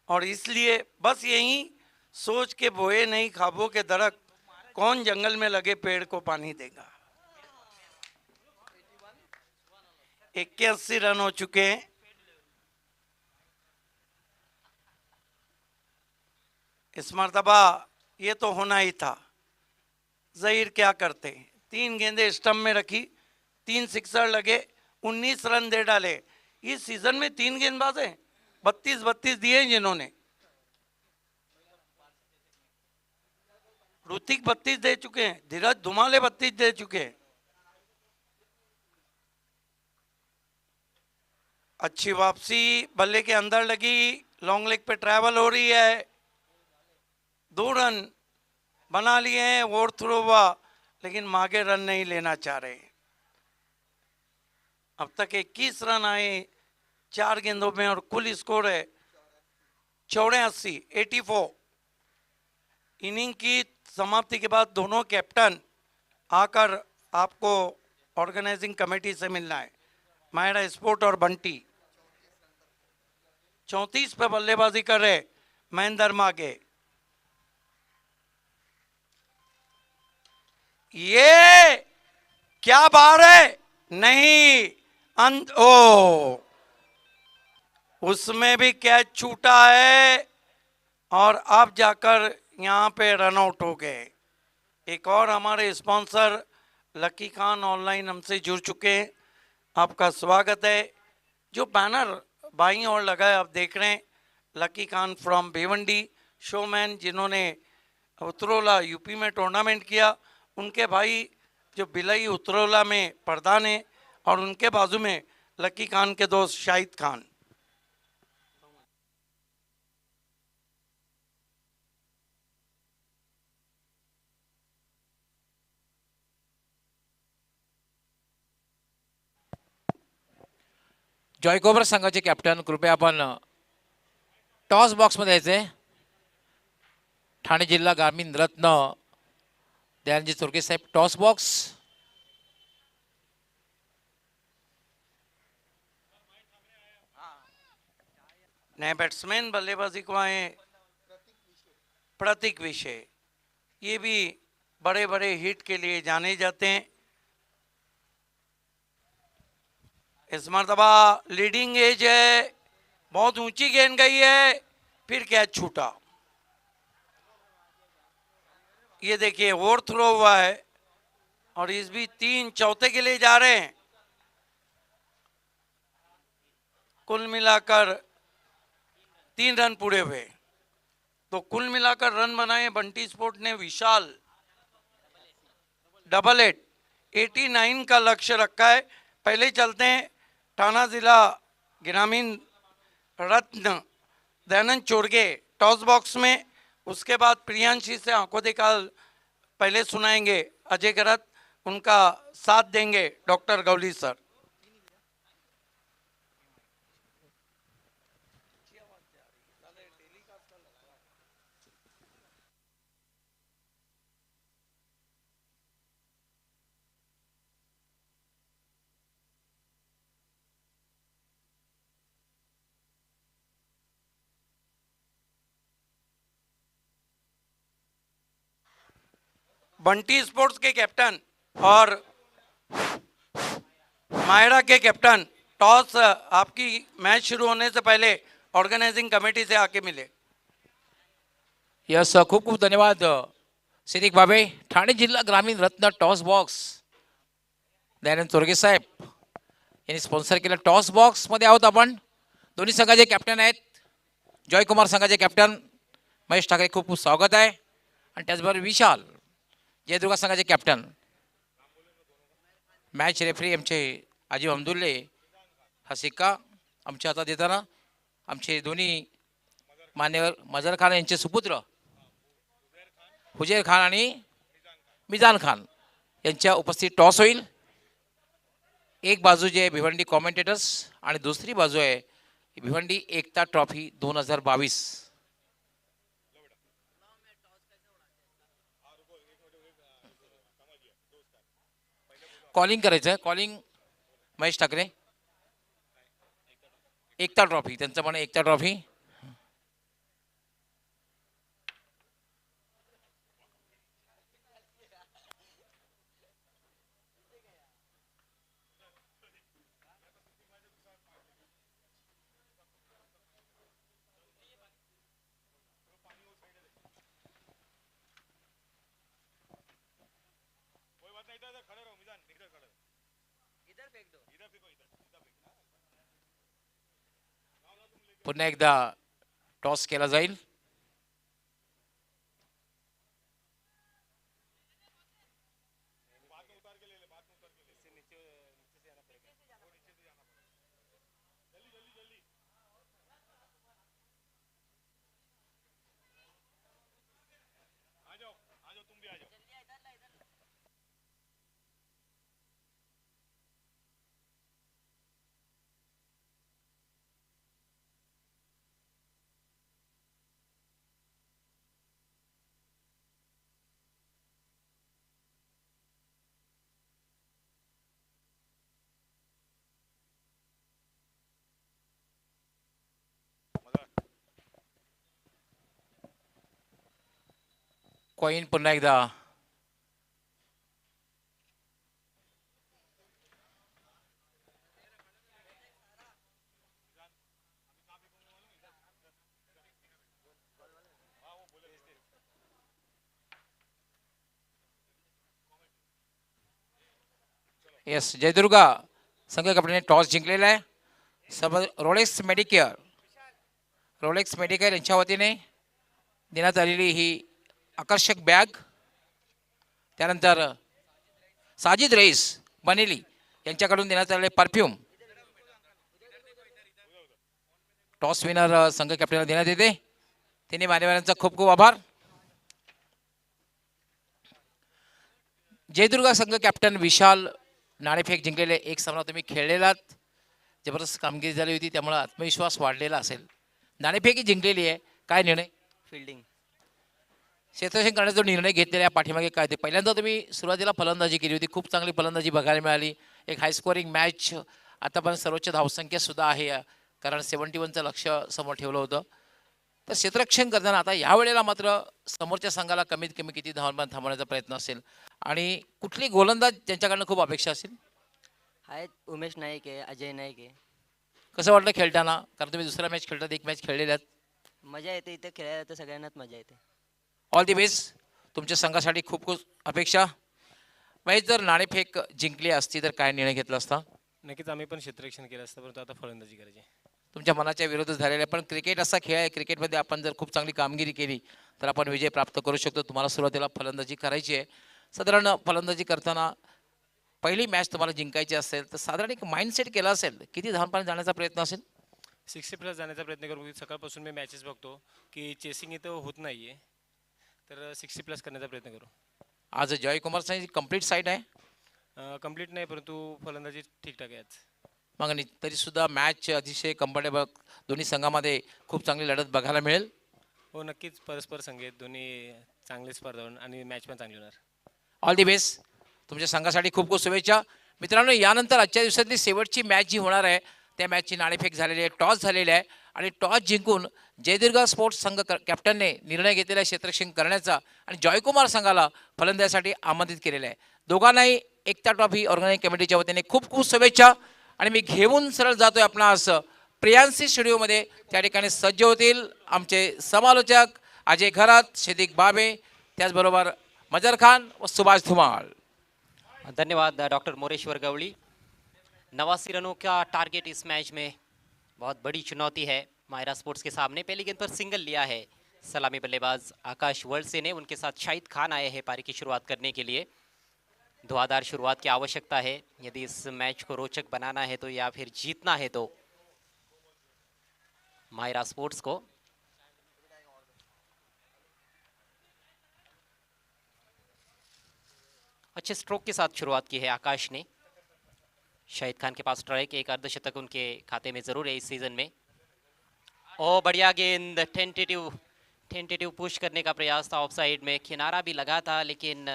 और इसलिए बस यही सोच के बोए नहीं ख्वाबों के दरख्त, कौन जंगल में लगे पेड़ को पानी देगा। 81 रन हो चुके हैं। इस मर्तबा ये तो होना ही था। जहीर क्या करते, 3 गेंदें स्टंप में रखी, 3 सिक्सर लगे, 19 रन दे डाले। इस सीजन में 3 गेंदबाज हैं 32 दिए जिन्होंने। ऋतिक 32 दे चुके हैं, धीरज धुमाले 32 दे चुके हैं। अच्छी वापसी, बल्ले के अंदर लगी, लॉन्ग लेग पे ट्रैवल हो रही है। 2 रन बना लिए हैं, ओवर थ्रो हुआ, लेकिन मागे रन नहीं लेना चाह रहे। अब तक 21 रन आए 4 गेंदों में और कुल स्कोर है 84, 84। इनिंग की समाप्ति के बाद दोनों कैप्टन आकर आपको ऑर्गेनाइजिंग कमेटी से मिलना है, मायरा स्पोर्ट और बंटी। 34 पे बल्लेबाजी कर रहे महेंद्र मागे। ये क्या बार है, नहीं ओ, उसमें भी कैच छूटा है और अब जाकर यहाँ पे रन आउट हो गए। एक और हमारे स्पॉन्सर लकी खान ऑनलाइन हमसे जुड़ चुके हैं, आपका स्वागत है। जो बैनर बाईं ओर लगा है आप देख रहे हैं, lucky Khan from Bhiwandi, showman जिन्होंने उतरोला यूपी में टूर्नामेंट किया, उनके भाई जो बिलई उतरोला में प्रधान है, और उनके बाजू में लकी खान के दोस्त शाहिद खान। जॉयकोबर संघाचे कॅप्टन कृपया आपण टॉस बॉक्समध्ये यायचे। ठाणे जिल्हा ग्रामीण रत्न दयानजी चुरके साहेब, टॉस बॉक्स। नए बैट्समैन बल्लेबाजी को आए प्रतीक विषय, ये भी बड़े बड़े हिट के लिए जाने जाते हैं। इस मरतबा लीडिंग एज है, बहुत ऊंची गेंद गई है, फिर कैच छूटा। ये देखिए ओवर थ्रो हुआ है और इस भी 3 चौथे के लिए जा रहे हैं। कुल मिलाकर 3 रन पूरे हुए, तो कुल मिलाकर रन बनाए बंटी स्पोर्ट ने विशाल डबल 89 का लक्ष्य रखा है। पहले चलते हैं, ठाना जिला ग्रामीण रत्न दयानंद चोरगे टॉस बॉक्स में, उसके बाद प्रियांशी से आंखों निकाल पहले सुनाएंगे अजय गरत, उनका साथ देंगे doctor Gauli sir. Bunty sports के कैप्टन और मायरा के कैप्टन, टॉस आपकी मैच शुरू होने से पहले ऑर्गेनाइजिंग कमेटी से आके मिले। यस, खूप खूप धन्यवाद सिद्दीक भावे। ठाणे जिल्हा ग्रामीण रत्न टॉस बॉक्स दयानंद चोरगे साहेब यांनी स्पॉन्सर केलं। टॉस बॉक्समध्ये आहोत आपण, दोन्ही संघाचे कॅप्टन आहेत। जयकुमार संघाचे कॅप्टन महेश ठाकरे, खूप खूप स्वागत आहे। आणि त्याचबरोबर विशाल जयदुर्गा संघाचे कॅप्टन, मॅच रेफरी आमचे अजीब अमदुल्ले, हा सिक्का आमच्या हातात देताना आमचे दोन्ही मान्यवर मजर खान यांचे सुपुत्र हुजेर खान आणि मिजान खान यांच्या उपस्थित टॉस होईल। एक बाजू जे भिवंडी कॉमेंटेटर्स आणि दुसरी बाजू आहे भिवंडी एकता ट्रॉफी 2022। कॉलिंग करायचं आहे, कॉलिंग महेश ठाकरे। एकता ट्रॉफी त्यांचं पण एकता ट्रॉफी। पुन्हा एकदा टॉस केला जाईल। कॉइन पुन्हा एकदा यस, जयदुर्गा संघ कॅप्टनने टॉस जिंकलेला आहे। सब रोलेक्स मेडिकेअर यांच्या वतीने देण्यात आलेली ही आकर्षक बॅग, त्यानंतर साजिद रईस बनेली यांच्याकडून देण्यात आलेले परफ्यूम टॉस विनर संघ कॅप्टनला देण्यात येते। तिन्ही मान्यवरांचा खूप खूप आभार। जयदुर्गा संघ कॅप्टन विशाल, नाणेफेक जिंकलेले, एक सामना तुम्ही खेळलेलात, जबरदस्त कामगिरी झाली होती, त्यामुळे आत्मविश्वास वाढलेला असेल। नाणेफेक जिंकलेली आहे, काय निर्णय? फिल्डिंग क्षेत्ररक्षण करण्याचा जो निर्णय घेतलेला पाठीमागे काय ते? पहिल्यांदा तुम्ही सुरुवातीला फलंदाजी केली होती, खूप चांगली फलंदाजी बघायला मिळाली, एक हाय स्कोरिंग मॅच, आतापर्यंत सर्वोच्च धावसंख्या सुद्धा आहे, कारण 71चं लक्ष समोर ठेवलं होतं। तर क्षेत्ररक्षण करताना आता यावेळेला मात्र समोरच्या संघाला कमीत कमी किती धावांपर्यंत थांबवण्याचा प्रयत्न असेल आणि कुठली गोलंदाज त्यांच्याकडनं खूप अपेक्षा असेल? आहेत उमेश नाईक आहे, अजय नाईक आहे। कसं वाटलं खेळताना? कारण तुम्ही दुसरा मॅच खेळतात, एक मॅच खेळलेल्यात। मजा येते इथे खेळायला, तर सगळ्यांनाच मजा येते। ऑल दी बेस्ट, तुमच्या संघासाठी खूप खूप अपेक्षा। महेश, जर नाणेफेक जिंकली असती तर काय निर्णय घेतला असता? नक्कीच आम्ही पण क्षेत्ररक्षण केलं असतं, परंतु आता फलंदाजी करायची। तुमच्या मनाच्या विरोधात झालेल्या, पण क्रिकेट असा खेळ आहे, क्रिकेटमध्ये आपण जर खूप चांगली कामगिरी केली तर आपण विजय प्राप्त करू शकतो। तुम्हाला सुरुवातीला फलंदाजी करायची आहे, साधारण फलंदाजी करताना पहिली मॅच तुम्हाला जिंकायची असेल तर साधारण एक माइंडसेट केला असेल, किती धावांपर्यंत जाण्याचा प्रयत्न असेल? 60+ जाण्याचा प्रयत्न करू. सकाळपासून मी मॅचेस बघतो की चेसिंग इथं होत नाही आहे, तर 60+ करण्याचा प्रयत्न करू. आज जयकुमार कंप्लीट साईड आहे. कंप्लीट नाही, परंतु फलंदाजी ठीकठाक आहे आज. मग तरी सुद्धा मॅच अतिशय कम्फर्टेबल, दोन्ही संघामध्ये खूप चांगली लढत बघायला मिळेल. हो, नक्कीच परस्पर संघ आहेत दोन्ही, चांगले स्पर्धा होणार आणि मॅच पण चांगली होणार. All the best. तुमच्या संघासाठी खूप खूप शुभेच्छा. मित्रांनो, यानंतर आजच्या दिवसातली शेवटची मॅच जी होणार आहे त्या मॅचची नाणेफेक झालेली आहे, टॉस झालेली आहे आणि टॉस जिंकून जयदुर्गा स्पोर्ट्स संघ कॅप्टनने निर्णय घेतलेला आहे क्षेत्ररक्षण करण्याचा आणि जयकुमार संघाला फलंदाजीसाठी आमंत्रित केलेलं आहे. दोघांनाही एकता ट्रॉफी ऑर्गनायझिंग कमिटीच्या वतीने खूप खूप शुभेच्छा. आणि मी घेऊन सरळ जातोय आपणास प्रियांसी स्टुडिओमध्ये. त्या ठिकाणी सज्ज होतील आमचे समालोचक अजय घरात, सिद्दीक बाबे, त्याचबरोबर मजर खान व सुभाष धुमाळ. धन्यवाद डॉक्टर मोरेश्वर गवली। 89 रनों का टारगेट इस मैच में बहुत बड़ी चुनौती है मायरा स्पोर्ट्स के सामने। पहली गेंद पर सिंगल लिया है सलामी बल्लेबाज आकाश वर्से ने, उनके साथ शाहिद खान आए हैं पारी की शुरुआत करने के लिए। धुआंधार शुरुआत की आवश्यकता है यदि इस मैच को रोचक बनाना है तो, या फिर जीतना है तो मायरा स्पोर्ट्स को। अच्छे स्ट्रोक के साथ शुरुआत की है आकाश ने। शाहिद खान के पास स्ट्राइक, एक अर्धशतक उनके खाते में जरूर है इस सीजन में। ओ बढ़िया गेंद, टेंटेटिव पुश करने का प्रयास था, ऑफसाइड में किनारा भी लगा था, लेकिन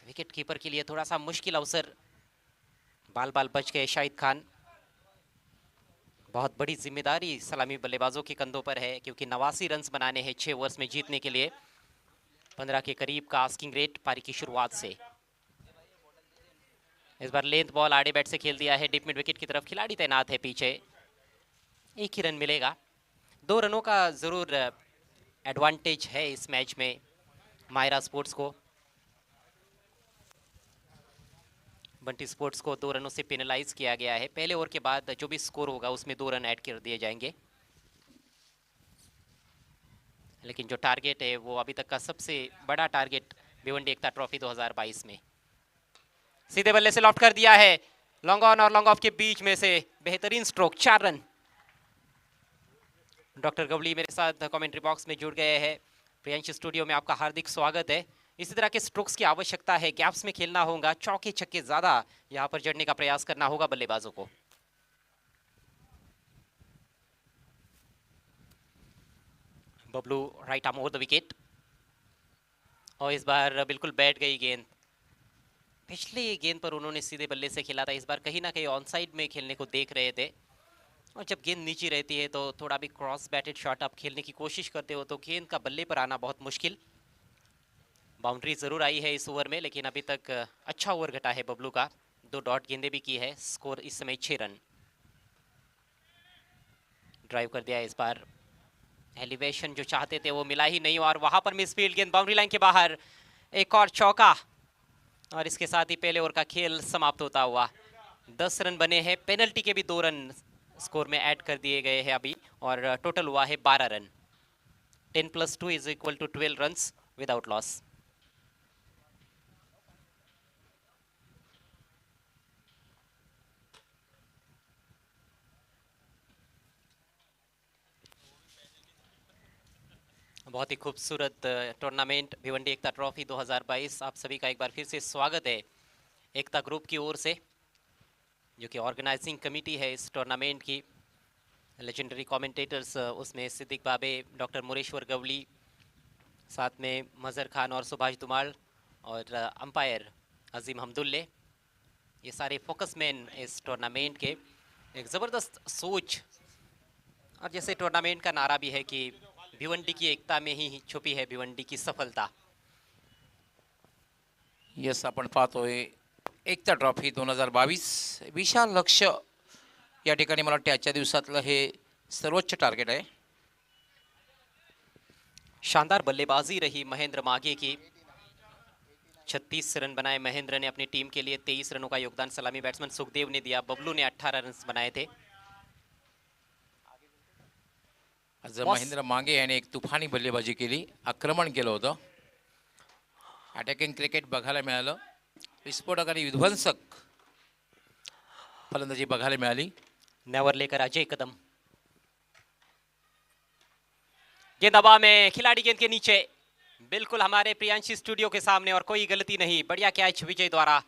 विकेट कीपर के लिए थोड़ा सा मुश्किल अवसर। बाल बच गए शाहिद खान। बहुत बड़ी जिम्मेदारी सलामी बल्लेबाजों के कंधों पर है क्योंकि 89 रन बनाने हैं 6 ओवर्स में जीतने के लिए। 15 के करीब का आस्किंग रेट पारी की शुरुआत से। इस बार लेंथ बॉल आड़े बैट से खेल दिया है डीप मिड विकेट की तरफ, खिलाड़ी तैनात है पीछे, एक ही रन मिलेगा। 2 रनों का जरूर एडवांटेज है इस मैच में मायरा स्पोर्ट्स को। बंटी स्पोर्ट्स को 2 रनों से पेनलाइज किया गया है। पहले ओवर के बाद जो भी स्कोर होगा उसमें 2 रन ऐड कर दिए जाएंगे, लेकिन जो टारगेट है वो अभी तक का सबसे बड़ा टारगेट भिवंडी एकता ट्रॉफी 2022 में। सीधे बल्ले से लॉफ्ट कर दिया है, लॉन्ग ऑन और लॉन्ग ऑफ के बीच में से बेहतरीन स्ट्रोक, 4 रन। डॉक्टर गवली मेरे साथ कमेंट्री बॉक्स में जुड़ गए हैं। प्रियांश स्टूडियो में आपका हार्दिक स्वागत है। इसी तरह के स्ट्रोक्स की आवश्यकता है, गैप्स में खेलना होगा, चौके छक्के ज्यादा यहां पर जड़ने का प्रयास करना होगा बल्लेबाजों को। Bablu right arm over the wicket, और इस बार बिल्कुल बैठ गई गेंद। पिछली गेंद पर उन्होंने सीधे बल्ले से खेला था, इस बार कहीं ना कहीं ऑन साइड में खेलने को देख रहे थे, और जब गेंद नीचे रहती है तो थोड़ा भी क्रॉस बैटेड शॉट आप खेलने की कोशिश करते हो तो गेंद का बल्ले पर आना बहुत मुश्किल। बाउंड्री जरूर आई है इस ओवर में, लेकिन अभी तक अच्छा ओवर घटा है बबलू का, 2 डॉट गेंदे भी की है। स्कोर इस समय 6 रन। ड्राइव कर दिया इस बार, एलिवेशन जो चाहते थे वो मिला ही नहीं, और वहां पर मिसफील्ड गेंद बाउंड्री लाइन के बाहर। एक और चौका, और इसके साथ ही पहले ओवर का खेल समाप्त होता हुआ। 10 रन बने हैं, पेनल्टी के भी 2 रन स्कोर में ऐड कर दिए गए हैं अभी, और टोटल हुआ है 12 रन। 10 + 2 = 12 run without loss. बहुत ही खूबसूरत टूर्नामेंट भिवंडी एकता ट्रॉफी 2022, आप सभी का एक बार फिर से स्वागत है एकता ग्रुप की ओर से, जो कि ऑर्गेनाइजिंग कमेटी है इस टूर्नामेंट की। लेजेंडरी कमेंटेटर्स उसमें सिद्दीक बाबे, डॉक्टर मोरेश्वर गवली, साथ में मजर खान और सुभाष धुमाल, और अंपायर अजीम हमदुल्ले, ये सारे फोकस मैन इस टूर्नामेंट के। एक ज़बरदस्त सोच, और जैसे टूर्नामेंट का नारा भी है कि भिवंडी की एकता में ही छुपी है भिवंडी की सफलता। यस, आपण पाहतोय एकता ट्रॉफी 2022, विशाल लक्ष्य या ठिकाणी मला वाटते आजच्या दिवसातलं हे सर्वोच्च टार्गेट आहे। शानदार बल्लेबाजी रही महेंद्र माघे की, 36 रन बनाए महेंद्र ने अपनी टीम के लिए। 23 रनों का योगदान सलामी बैट्समैन सुखदेव ने दिया, बबलू ने 18 रन बनाए थे। आज महेंद्र मांगे याने एक तुफानी बल्लेबाजी केली, आक्रमण केलं होतं, अटॅकिंग क्रिकेट बघायला मिळालं, विस्फोटक आणि विध्वंसक फलंदाजी बघायला मिळाली। नेवर लेकर अजय कदम, गेंद हवा में, खिलाड़ी गेंद के नीचे, बिल्कुल हमारे प्रियांशी स्टूडियो के सामने और कोई गलती नहीं। बढ़िया कैच विजय द्वारा।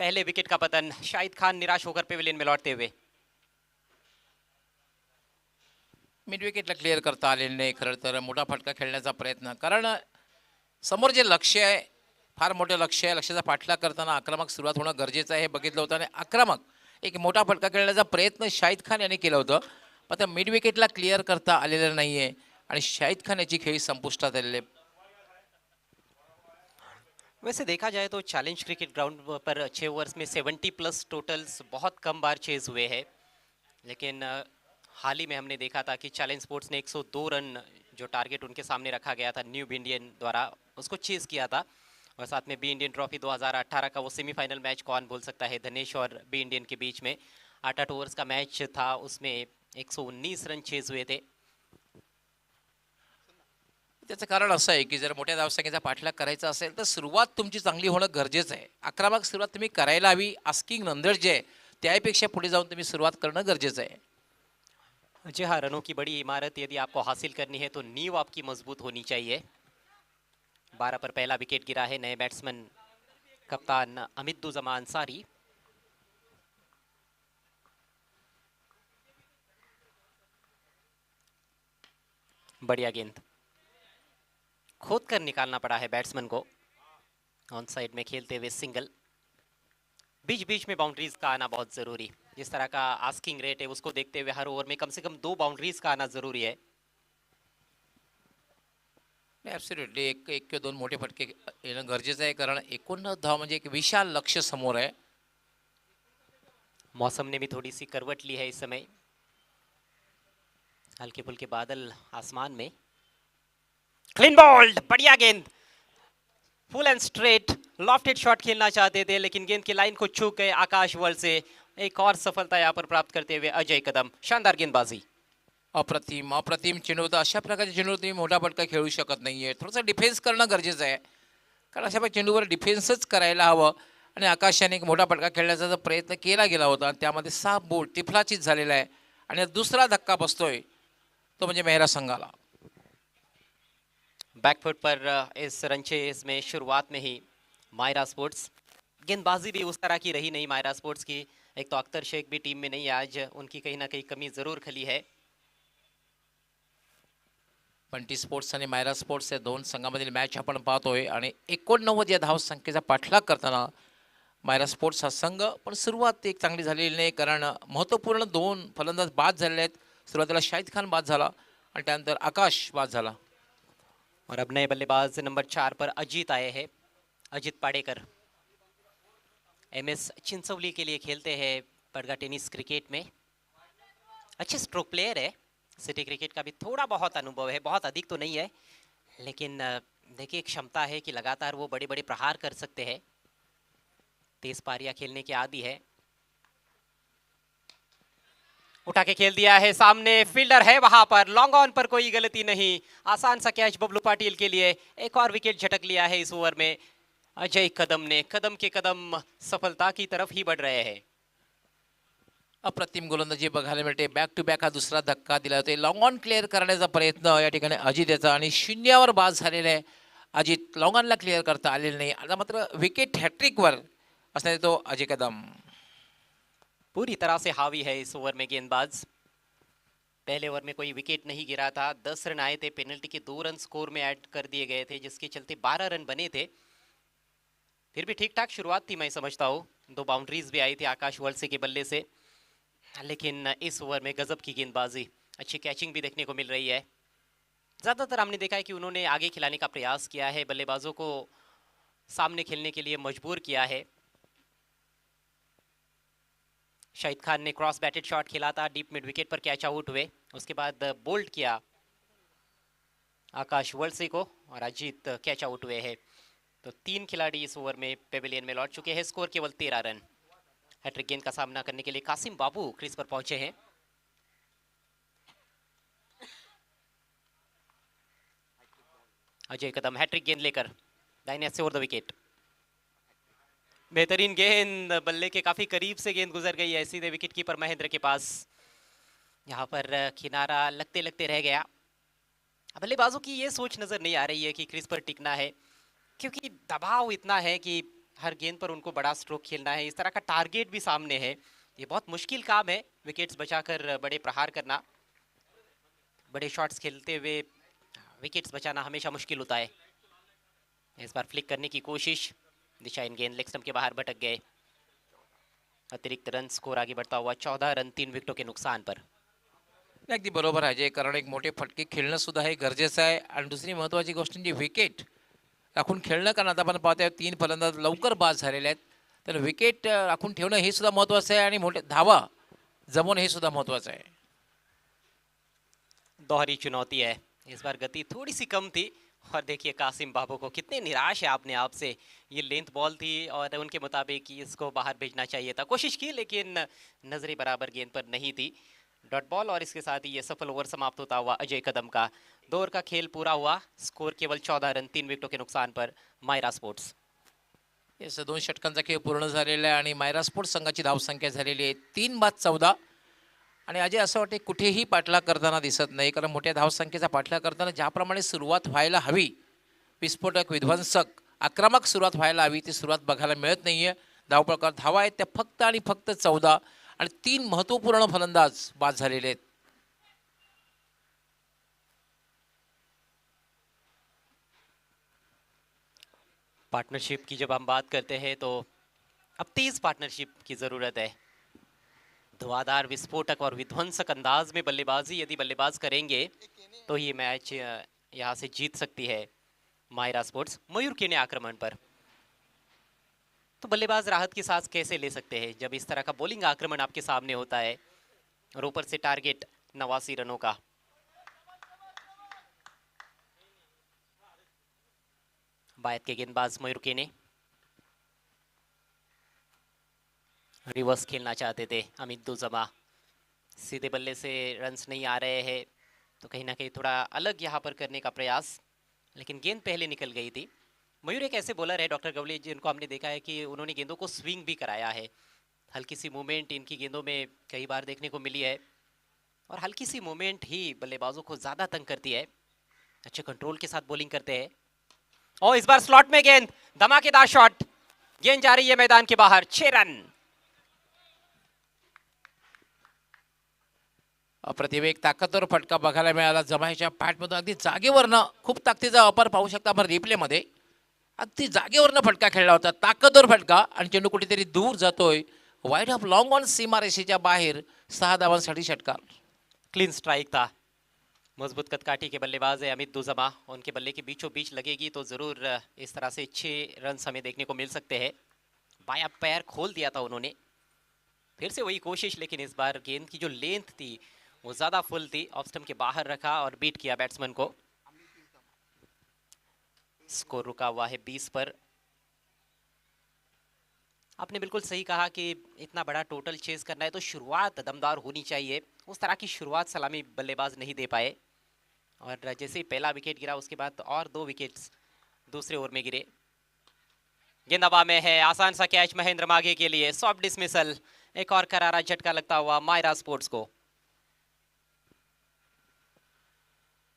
पहले विकेट का पतन। शाहिद खान निराश होकर पेविलियन में लौटते हुए। मिड विकेटला क्लिअर करता आलेलं नाही खरं तर. मोठा फटका खेळण्याचा प्रयत्न, कारण समोर जे लक्ष्य आहे फार मोठं लक्ष्य आहे. लक्ष्याचा पाठलाग करताना आक्रमक सुरुवात होणं गरजेचं आहे हे बघितलं होतं आणि आक्रमक एक मोठा फटका खेळण्याचा प्रयत्न शाहिद खान यांनी केलं होतं. मात्र मिड विकेटला क्लिअर करता आलेलं नाही आहे आणि शाहिद खान याची खेळी संपुष्टात आलेली आहे. वैसे देखा जाए तो चैलेंज क्रिकेट ग्राउंड पर 6 ओवर्स में 70+ टोटल्स बहुत कम बार चेज हुए हैं, लेकिन हाल ही में हमने देखा था कि चैलेंज स्पोर्ट्स ने 102 रन जो टारगेट उनके सामने रखा गया था न्यू बी इंडियन द्वारा, उसको चेज किया था। और साथ में बी इंडियन ट्रॉफी 2018 का वो सेमीफाइनल मैच कौन भूल सकता है, धनेश और बी इंडियन के बीच में 8 ओवर्स का मैच था, उसमें 119 रन चेज हुए थे। त्याचं कारण असं आहे की जर मोठ्या धावसंख्येचा पाठलाग करायचा असेल तर सुरुवात तुमची चांगली होणं गरजेचं आहे. आक्रमक सुरुवात तुम्ही करायला हवी. आस्किंग नंतर जे आहे त्यापेक्षा पुढे जाऊन तुम्ही सुरुवात करणं गरजेचं आहे. जी हाँ, रनों की बड़ी इमारत यदि आपको हासिल करनी है तो नींव आपकी मजबूत होनी चाहिए। 12 पर पहला विकेट गिरा है नए बैट्समैन कप्तान अमिदुज्जमान अंसारी। बढ़िया गेंद, खोद कर निकालना पड़ा है बैट्समैन को। ऑन साइड में खेलते हुए सिंगल। बीच बीच में बाउंड्रीज का आना बहुत जरूरी। जिस तरह का आस्किंग रेट है उसको देखते हुए हर ओवर में कम से कम 2 बाउंड्रीज का आना जरूरी है। ॲब्सोल्युटली एक किंवा 2 मोठे फटके येणं गरजेचं आहे, कारण 89 धाव म्हणजे एक विशाल लक्ष्य समोर आहे. मौसम ने भी थोड़ी सी करवट ली है इस समय, हल्के फुल्के बादल आसमान में। क्लीन बॉल्ड, बढ़िया गेंद, फुल एंड स्ट्रेट लॉफ्टेड शॉट खेलना चाहते थे लेकिन गेंद की लाइन को छू गए आकाश वर्ल्ड से। एक और सफलता यहाँ पर प्राप्त करते हुए अजय कदम। शानदार गेंदबाजी। अप्रतिम अप्रतिम चेंडू होता. अशा प्रकारचे चेंडू तुम्ही मोठा फटका खेळू शकत नाहीये. थोडंसं डिफेन्स करणं गरजेचं आहे, कारण अशा प्रकारच्या चेंडूवर डिफेन्सच करायला हवं. आणि आकाशाने एक मोठा फटका खेळण्याचा जो प्रयत्न केला गेला होता त्यामध्ये 6 बोल टिफलाचीच झालेला आहे आणि दुसरा धक्का बसतोय तो म्हणजे मेहरा संघाला. बैकफुट पर इस रनचेज में शुरुआत में ही मायरा स्पोर्ट्स। गेंदबाजी भी उस तरह की रही नहीं मायरा स्पोर्ट्स की। एक तो अख्तर शेख भी टीम में नहीं, आज उनकी कहीं ना कहीं कमी जरूर खली है। बंटी स्पोर्ट्स आणि मायरा स्पोर्ट्स या 2 संघामधील मॅच आपण पाहतोय आणि 89 या धावसंख्येचा पाठलाग करताना मायरा स्पोर्ट्स हा संघ पण सुरुवात एक चांगली झालेली नाही, कारण महत्त्वपूर्ण 2 फलंदाज बाद झालेले आहेत. सुरुवातीला शाहिद खान बाद झाला आणि त्यानंतर आकाश बाद झाला. और अब नए बल्लेबाज नंबर 4 पर अजीत आए हैं, अजीत पाडेकर। एमएस चिंचौली के लिए खेलते हैं बड़गा टेनिस क्रिकेट में। अच्छे स्ट्रोक प्लेयर है, सिटी क्रिकेट का भी थोड़ा बहुत अनुभव है, बहुत अधिक तो नहीं है, लेकिन देखिए क्षमता है कि लगातार वो बड़े बड़े प्रहार कर सकते हैं। तेज पारियां खेलने के आदी है। उठा के खेल दिया है, सामने फील्डर है वहां पर, लॉन्ग ऑन पर कोई गलती नहीं। आसान सा कैच बबलू पाटिल के लिए। एक और विकेट झटक लिया है इस ओवर में अजय कदम ने। कदम के कदम सफलता की तरफ ही बढ़ रहे हैं। अप्रतिम गोलंदाजी बघायला मिळते. बॅक टू बॅक हा दुसरा धक्का दिला होता. लॉंग ऑन क्लिअर करण्याचा प्रयत्न या ठिकाणी अजित याचा आणि शून्यावर बाद झालेला आहे. अजित लॉंग ऑनला क्लिअर करता आलेलं नाही. आता मात्र विकेट हॅट्रिकवर असणारे तो अजय कदम पूरी तरह से हावी है इस ओवर में गेंदबाज। पहले ओवर में कोई विकेट नहीं गिरा था, 10 रन आए थे, पेनल्टी के 2 रन स्कोर में ऐड कर दिए गए थे, जिसके चलते 12 रन बने थे। फिर भी ठीक ठाक शुरुआत थी मैं समझता हूँ। 2 बाउंड्रीज भी आई थी आकाश वलसे के बल्ले से, लेकिन इस ओवर में गजब की गेंदबाजी, अच्छी कैचिंग भी देखने को मिल रही है। ज़्यादातर हमने देखा है कि उन्होंने आगे खिलाने का प्रयास किया है, बल्लेबाजों को सामने खेलने के लिए मजबूर किया है। शाहिद खान ने क्रॉस बैटेड शॉट खेला था, डीप मिड विकेट पर कैच आउट हुए, उसके बाद बोल्ड किया आकाश वलसे को और अजीत कैच आउट हुए हैं। तो 3 खिलाड़ी इस ओवर में पेविलियन में लौट चुके हैं। स्कोर केवल 13 रन। हैट्रिक गेंद का सामना करने के लिए कासिम बाबू क्रीज पर पहुंचे हैं। अजय कदम हैट्रिक गेंद लेकर दाहिने हाथ से ओवर द विकेट। बेहतरीन गेंद, बल्ले के काफी करीब से गेंद गुजर गई है सीधे विकेट कीपर महेंद्र के पास। यहाँ पर किनारा लगते लगते रह गया। बल्लेबाजों की ये सोच नजर नहीं आ रही है कि क्रीज पर टिकना है, क्योंकि दबाव इतना है कि हर गेंद पर उनको बड़ा स्ट्रोक खेलना है, इस तरह का टारगेट भी सामने है। ये बहुत मुश्किल काम है विकेट्स बचाकर बड़े प्रहार करना, बड़े शॉट्स खेलते हुए विकेट्स बचाना हमेशा मुश्किल होता है। इस बार फ्लिक करने की कोशिश, दिशा इन गेंद लेग स्टंप के बाहर भटक गए। अतिरिक्त रन, स्कोर आगे बढ़ता हुआ 14 रन 3 विकेटों के नुकसान पर। अगदी बरोबर आहे, जे कारण एक मोठे फटके खेळणं सुद्धा हे गरजेचं आहे. आणि दुसरी महत्त्वाची गोष्ट म्हणजे विकेट राखून खेळणं, कारण आता आपण पाहतोय 3 फलंदाज लवकर बाद झालेले आहेत, तर विकेट राखून ठेवणं हे सुद्धा महत्त्वाचं आहे आणि मोठे धावा जमवणं हे सुद्धा महत्त्वाचं आहे. दोहरी चुनौती है, इस बार गति थोड़ी सी कम थी और देखिए कासिम बाबू को कितने निराश है अपने आप से। ये लेंथ बॉल थी और उनके मुताबिक इसको बाहर भेजना चाहिए था, कोशिश की लेकिन नजरें बराबर गेंद पर नहीं थी। डॉट बॉल और इसके साथ ही ये सफल ओवर समाप्त होता हुआ अजय कदम का। 2 ओवर का खेल पूरा हुआ, स्कोर केवल 14 रन 3 विकेटों के नुकसान पर मायरा स्पोर्ट्स। येस, 2 षटकांचा खेळ पूर्ण झालेला आहे आणि मायरा स्पोर्ट्स संघाची धावसंख्या झालेली आहे 3/14. आणि अजय असं वाटते कुठेही पाठलाग करताना दिसत नाही, कारण मोठ्या धावसंख्येचा पाठलाग करताना ज्याप्रमाणे सुरुवात व्हायला हवी, विस्फोटक विध्वंसक आक्रमक सुरुवात व्हायला हवी, ती सुरुवात बघायला मिळत नाहीये. धावपळकर धावा आहेत त्या फक्त आणि फक्त 14 आणि 3 महत्त्वपूर्ण फलंदाज बाद झालेले आहेत. पार्टनरशिप की जब हम बात करते हैं तो अब तेज पार्टनरशिप की ज़रूरत है। धुआंधार, विस्फोटक और विध्वंसक अंदाज में बल्लेबाजी यदि बल्लेबाज करेंगे तो ये मैच यहाँ से जीत सकती है मायरा स्पोर्ट्स। मयूर केने आक्रमण पर, तो बल्लेबाज राहत की सांस कैसे ले सकते हैं जब इस तरह का बॉलिंग आक्रमण आपके सामने होता है और ऊपर से टारगेट 89 रनों का। बायत के गेंदबाज मयूर केने रिवर्स खेलना चाहते थे अमित दुजमा, सीधे बल्ले से रन्स नहीं आ रहे हैं तो कहीं ना कहीं थोड़ा अलग यहाँ पर करने का प्रयास, लेकिन गेंद पहले निकल गई थी। मयूर एक ऐसे बॉलर है डॉक्टर गवली जिनको हमने देखा है कि उन्होंने गेंदों को स्विंग भी कराया है। हल्की सी मूवमेंट इनकी गेंदों में कई बार देखने को मिली है और हल्की सी मूवमेंट ही बल्लेबाजों को ज़्यादा तंग करती है। अच्छे कंट्रोल के साथ बॉलिंग करते हैं और इस बार स्लॉट में गेंद, धमाकेदार शॉट, गेंद जा रही है मैदान के बाहर, 6 रन। अप्रतिम एक ताकदवर फटका बघायला मिळाला जमायच्या पॅटमधून, अगदी जागेवरनं, खूप ताकदीचा वापर पाहू शकता आपण रिप्लेमध्ये, अगदी जागेवरनं फटका खेळला होता, ताकदवर फटका आणि चेंडू कुठेतरी दूर जातोय, वाईड ऑफ लॉंग ऑन सीमारेषेच्या बाहेर, 6 धावांसाठी षटकार। क्लीन स्ट्राइक था, मजबूत कदकाठी के बल्लेबाज है अमित दुजमा, उनके बल्ले के बीचों बीच लगेगी तो ज़रूर इस तरह से 6 रन हमें देखने को मिल सकते हैं। बाया पैर खोल दिया था उन्होंने, फिर से वही कोशिश, लेकिन इस बार गेंद की जो लेंथ थी वो ज़्यादा फुल थी, ऑफ स्टंप के बाहर रखा और बीट किया बैट्समैन को। स्कोर रुका हुआ है 20 पर। आपने बिल्कुल सही कहा कि इतना बड़ा टोटल चेस करना है तो शुरुआत दमदार होनी चाहिए, उस तरह की शुरुआत सलामी बल्लेबाज नहीं दे पाए और जैसे ही पहला विकेट गिरा उसके बाद और 2 विकेट्स दूसरे ओवर में गिरे। गेंद हवा में है, आसान सा कैच महेंद्र माघे के लिए, सॉफ्ट डिसमिसल, एक और करारा झटका लगता हुआ मायरा स्पोर्ट्स को।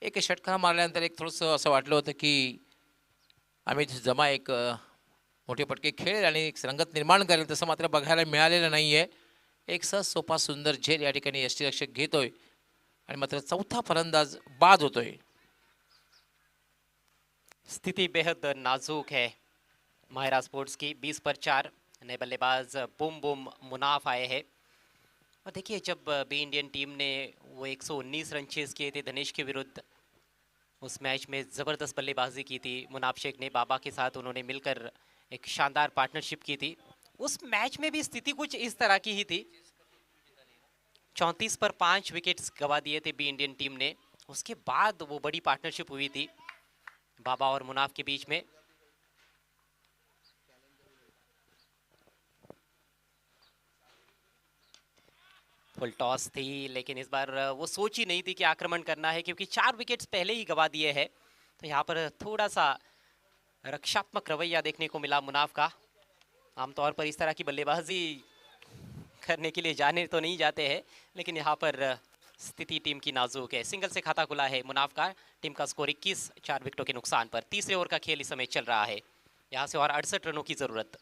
एक षटकार मारल्यानंतर एक थोडंसं असं वाटलं होतं की अमित जमा एक मोठे फटके खेळेल आणि एक रंगत निर्माण करेल, तसं मात्र बघायला मिळालेलं नाहीये। एक सहज सोपा सुंदर झेल या ठिकाणी यष्टीरक्षक घेतोय आणि मात्र चौथा फलंदाज बाद होतोय। स्थिति बेहद नाजुक है मायरा स्पोर्ट्स की, 20 पर 4, नए बल्लेबाज बुम बुम मुनाफ आए हैं और देखिए जब बी इंडियन टीम ने वो 119 रन चेस किए थे धनेश के विरुद्ध, उस मैच में ज़बरदस्त बल्लेबाजी की थी मुनाफ शेख ने, बाबा के साथ उन्होंने मिलकर एक शानदार पार्टनरशिप की थी। उस मैच में भी स्थिति कुछ इस तरह की ही थी, 34 पर 5 विकेट्स गवा दिए थे बी इंडियन टीम ने, उसके बाद वो बड़ी पार्टनरशिप हुई थी बाबा और मुनाफ के बीच में। फुल टॉस थी लेकिन इस बार वो सोच ही नहीं थी कि आक्रमण करना है, क्योंकि 4 विकेट्स पहले ही गवा दिए हैं, तो यहाँ पर थोड़ा सा रक्षात्मक रवैया देखने को मिला मुनाफ का। आमतौर पर इस तरह की बल्लेबाजी करने के लिए जाने तो नहीं जाते हैं, लेकिन यहाँ पर स्थिति टीम की नाजुक है। सिंगल से खाता खुला है मुनाफ का। टीम का स्कोर 21, 4 विकेटों के नुकसान पर। तीसरे ओवर का खेल इस समय चल रहा है। यहाँ से और 68 रनों की जरूरत।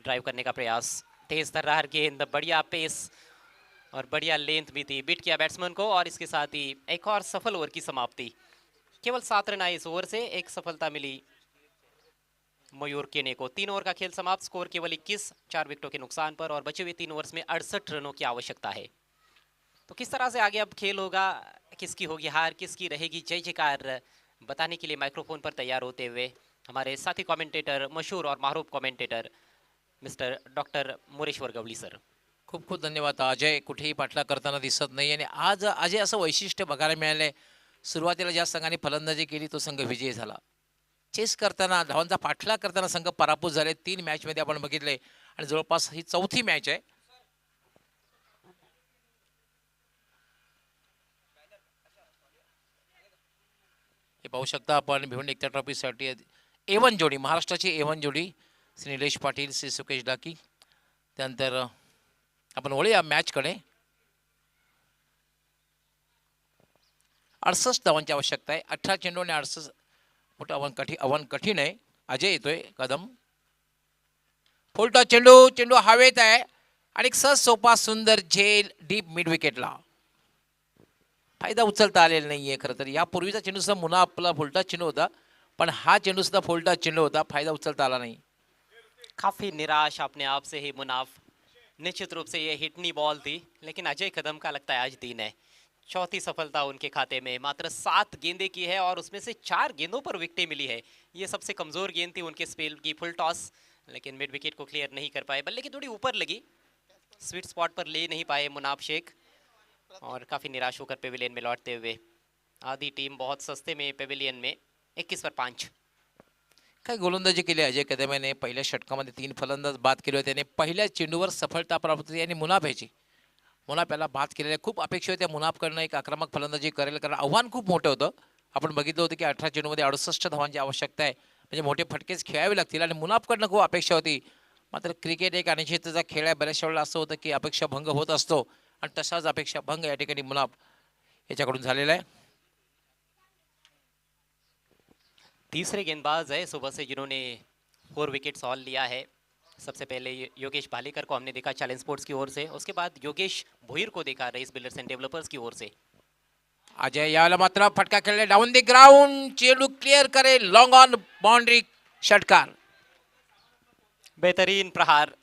ड्राइव करने का प्रयास, तेज तर्रार गेंद, बढ़िया पेस और बढ़िया लेंथ भी थी। बिट किया बैट्समैन को और इसके साथ ही एक और सफल ओवर की समाप्ति। केवल 7 रन आए इस ओवर से, एक सफलता मिली मयूर केने को। 3 ओवर का खेल समाप्त, स्कोर केवल 21, 4 विकेटों के नुकसान पर और बचे हुए 3 ओवर्स में 68 रनों की आवश्यकता है। तो किस तरह से आगे अब खेल होगा, किसकी होगी हार, किसकी रहेगी जय जयकार, बताने के लिए माइक्रोफोन पर तैयार होते हुए हमारे साथी कमेंटेटर, मशहूर और मारूफ कमेंटेटर मिस्टर डॉक्टर मोरेश्वर गवळी सर। खूप खूप धन्यवाद. अजय कुठेही पाठला करताना दिसत नाही आणि आज अजय असं वैशिष्ट्य बघायला मिळालंय. सुरुवातीला ज्या संघाने फलंदाजी केली तो संघ विजयी झाला. चेस करताना, धावांचा पाठला करताना संघ पराभूत झाले. 3 मॅचमध्ये आपण बघितले आणि जवळपास ही 4थी मॅच आहे. हे पाहू शकता आपण भिवंडी एकता ट्रॉफीसाठी A1 जोडी, महाराष्ट्राची A1 जोडी श्री निलेश पाटील, श्री सुकेश डाकी. त्यानंतर आपण वळूया मॅचकडे. 68 धावांची आवश्यकता आहे. 18 चेंडू आणि 68. मोठं आव्हान कठीण आहे. अजय येतोय कदम. फुलटॉस चेंडू हवेत आहे आणि एक सहज सोपा सुंदर झेल डीप मिड विकेटला. फायदा उचलता आलेला नाहीये. खरं तर यापूर्वीचा चेंडू सुद्धा मुना आपला फुलटॉस चेंडू होता, पण हा चेंडू सुद्धा फुलटॉस चेंडू होता. फायदा उचलता आला नाही. काफी निराश अपने आप से ही मुनाफ। निश्चित रूप से ये हिटनी बॉल थी, लेकिन अजय कदम का लगता है आज दिन है। चौथी सफलता उनके खाते में। मात्र 7 गेंदें की है और उसमें से 4 गेंदों पर विकेटें मिली है। ये सबसे कमजोर गेंद थी उनके स्पेल की, फुल टॉस, लेकिन मिड विकेट को क्लियर नहीं कर पाए। बल्ले की थोड़ी ऊपर लगी, स्वीट स्पॉट पर ले नहीं पाए मुनाफ शेख और काफी निराश होकर पेविलियन में लौटते हुए। आधी टीम बहुत सस्ते में पेविलियन में 21 पर 5। काय गोलंदाजी केली अजय कदमाने. पहिल्या षटकामध्ये 3 फलंदाज बाद केले होते. त्याने पहिल्या चेंडूवर सफलता प्राप्त केली आणि मुनाफ याची मुनाफ याला बाद केलेल्या खूप अपेक्षा होत्या मुनाफकडनं एक आक्रमक फलंदाजी करेल, कारण आव्हान खूप मोठं होतं. आपण बघितलं होतं की 18 चेंडूमध्ये 68 धावांची आवश्यकता आहे, म्हणजे मोठे फटकेच खेळावे लागतील आणि मुनाफकडनं खूप अपेक्षा होती. मात्र क्रिकेट एक अनिश्चिततेचा खेळ आहे. बऱ्याचशा वेळेला असं होतं की अपेक्षा भंग होत असतो आणि तसाच अपेक्षा भंग या ठिकाणी मुनाफ याच्याकडून झालेला आहे. तीसरे गेंदबाज है सुबह से जिन्होंने 4 विकेट्स ऑल लिया है। सबसे पहले योगेश भालेकर को हमने देखा चैलेंज स्पोर्ट्स की ओर से, उसके बाद योगेश भोईर को देखा रईस बिल्डर्स एंड डेवलपर्स की ओर से। अजय यावेळेला मात्र फटका खेळले डाऊन द ग्राउंड. चेंडू क्लियर करे, लॉन्ग ऑन बाउंड्री, षटकार. बेहतरीन प्रहार,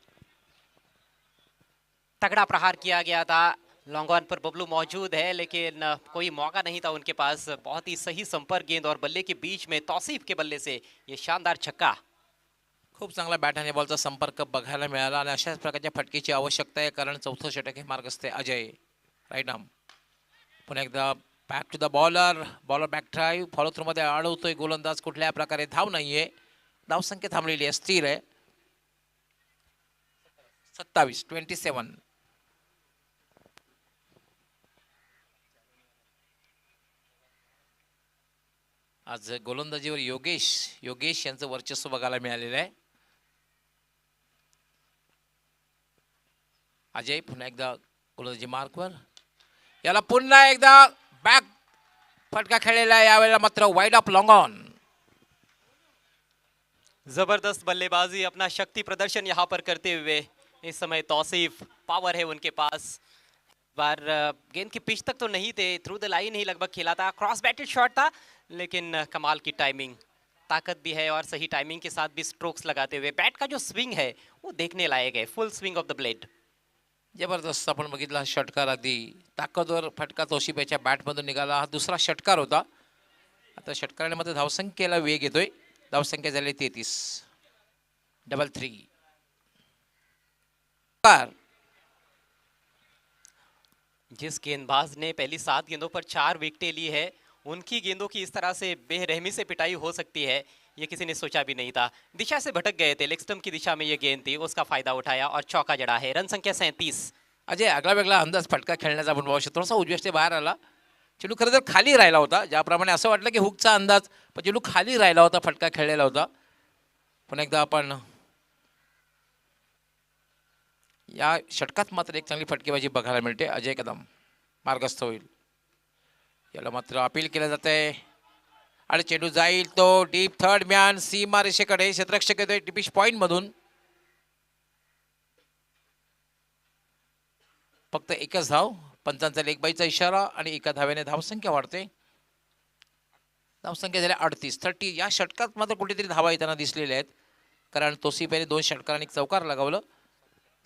तगड़ा प्रहार किया गया था। लॉन्ग ऑन पर बबलू मौजूद है, लेकिन कोई मौका नहीं था उनके पास। बहुत ही सही संपर्क गेंद और बल्ले के बीच में तौसीफ के बल्ले से ये शानदार छक्का। खूप चांगला बॅट आणि बॉलचा संपर्क बघायला मिळाला आणि अशाच प्रकारच्या फटकेची आवश्यकता आहे, कारण 4थं षटक हे मार्ग असते. अजय राईट आर्म पुन्हा एकदा back to the bowler. Bowler back drive follow through मध्ये अडवतोय गोलंदाज. कुठल्या प्रकारे धाव नाहीये. धावसंख्या थांबलेली आहे, स्थिर आहे. 27. आज गोलंदाजीवर योगेश यांचं वर्चस्व बघायला मिळालेलं आहे. अजय पुन्हा एकदा गोलंदाजी मार्कवर. याला पुन्हा एकदा बॅक फटका खेळलेला आहे. यावेळेला मात्र वाइड ऑफ लॉन्ग ऑन. जबरदस्त बल्लेबाजी, अपना शक्ति प्रदर्शन यहाँ पर करते हुए इस समय तौसीफ, पावर है उनके पास। बार गेंद की पिच तक तो नहीं थे, थ्रू द लाइन ही लगभग खेला था। क्रॉस बैटेड शॉट था, लेकिन कमाल की टाइमिंग, ताकत भी है और सही टाइमिंग के साथ भी स्ट्रोक्स लगाते हुए बैट का जो स्विंग है वो देखने लायक है। फुल स्विंग ऑफ द ब्लेड, जबरदस्त. आपण बघितला षटकार, अगदी ताकदवर फटका तोशिफ याच्या बॅटमधून निघाला. हा दुसरा षटकार होता. आता षटकाराने मध्ये धावसंख्येला वेग येतोय. धावसंख्या झाली 33. 3-3. जिस गेंदबाज ने पहली 7 गेंदों पर 4 विकेटें ली है, उनकी गेंदों की इस तरह से बेरहमी से पिटाई हो सकती है, ये किसी ने सोचा भी नहीं था। दिशा से भटक गए थे, लेग स्टंप की दिशा में ये गेंद थी, उसका फायदा उठाया और चौका जड़ा है। रन संख्या 37। अजय आगळा वेगळा अंदाज फटका खेळण्याचा आपण पाहू शकतो. थोडासा उजव्याचे बाहेर आला. चेंडू खरं तर खाली राहिला होता. ज्याप्रमाणे असं वाटलं की हुकचा अंदाज, पण चेंडू खाली राहिला होता, फटका खेळलेला होता. पुन्हा एकदा आपण या षटकात मात्र एक चांगली फटकेबाजी बघायला मिळते. अजय कदम. मार्गस्थ होईल. याला मात्र अपील केलं जात आहे आणि चेंडू जाईल तो डीप थर्ड मॅन सीमा रेषेकडे. क्षेत्ररक्षक येतोय टिपिश पॉइंट मधून. फक्त एकच धाव, पंचांचा लेगबाईचा इशारा आणि एका धाव्याने धावसंख्या वाढते. धावसंख्या झाल्या 38. या षटकात मात्र कुठेतरी धावा येताना दिसलेल्या आहेत, कारण तोसिफेने 2 षटकार आणि 1 चौकार लगावलं.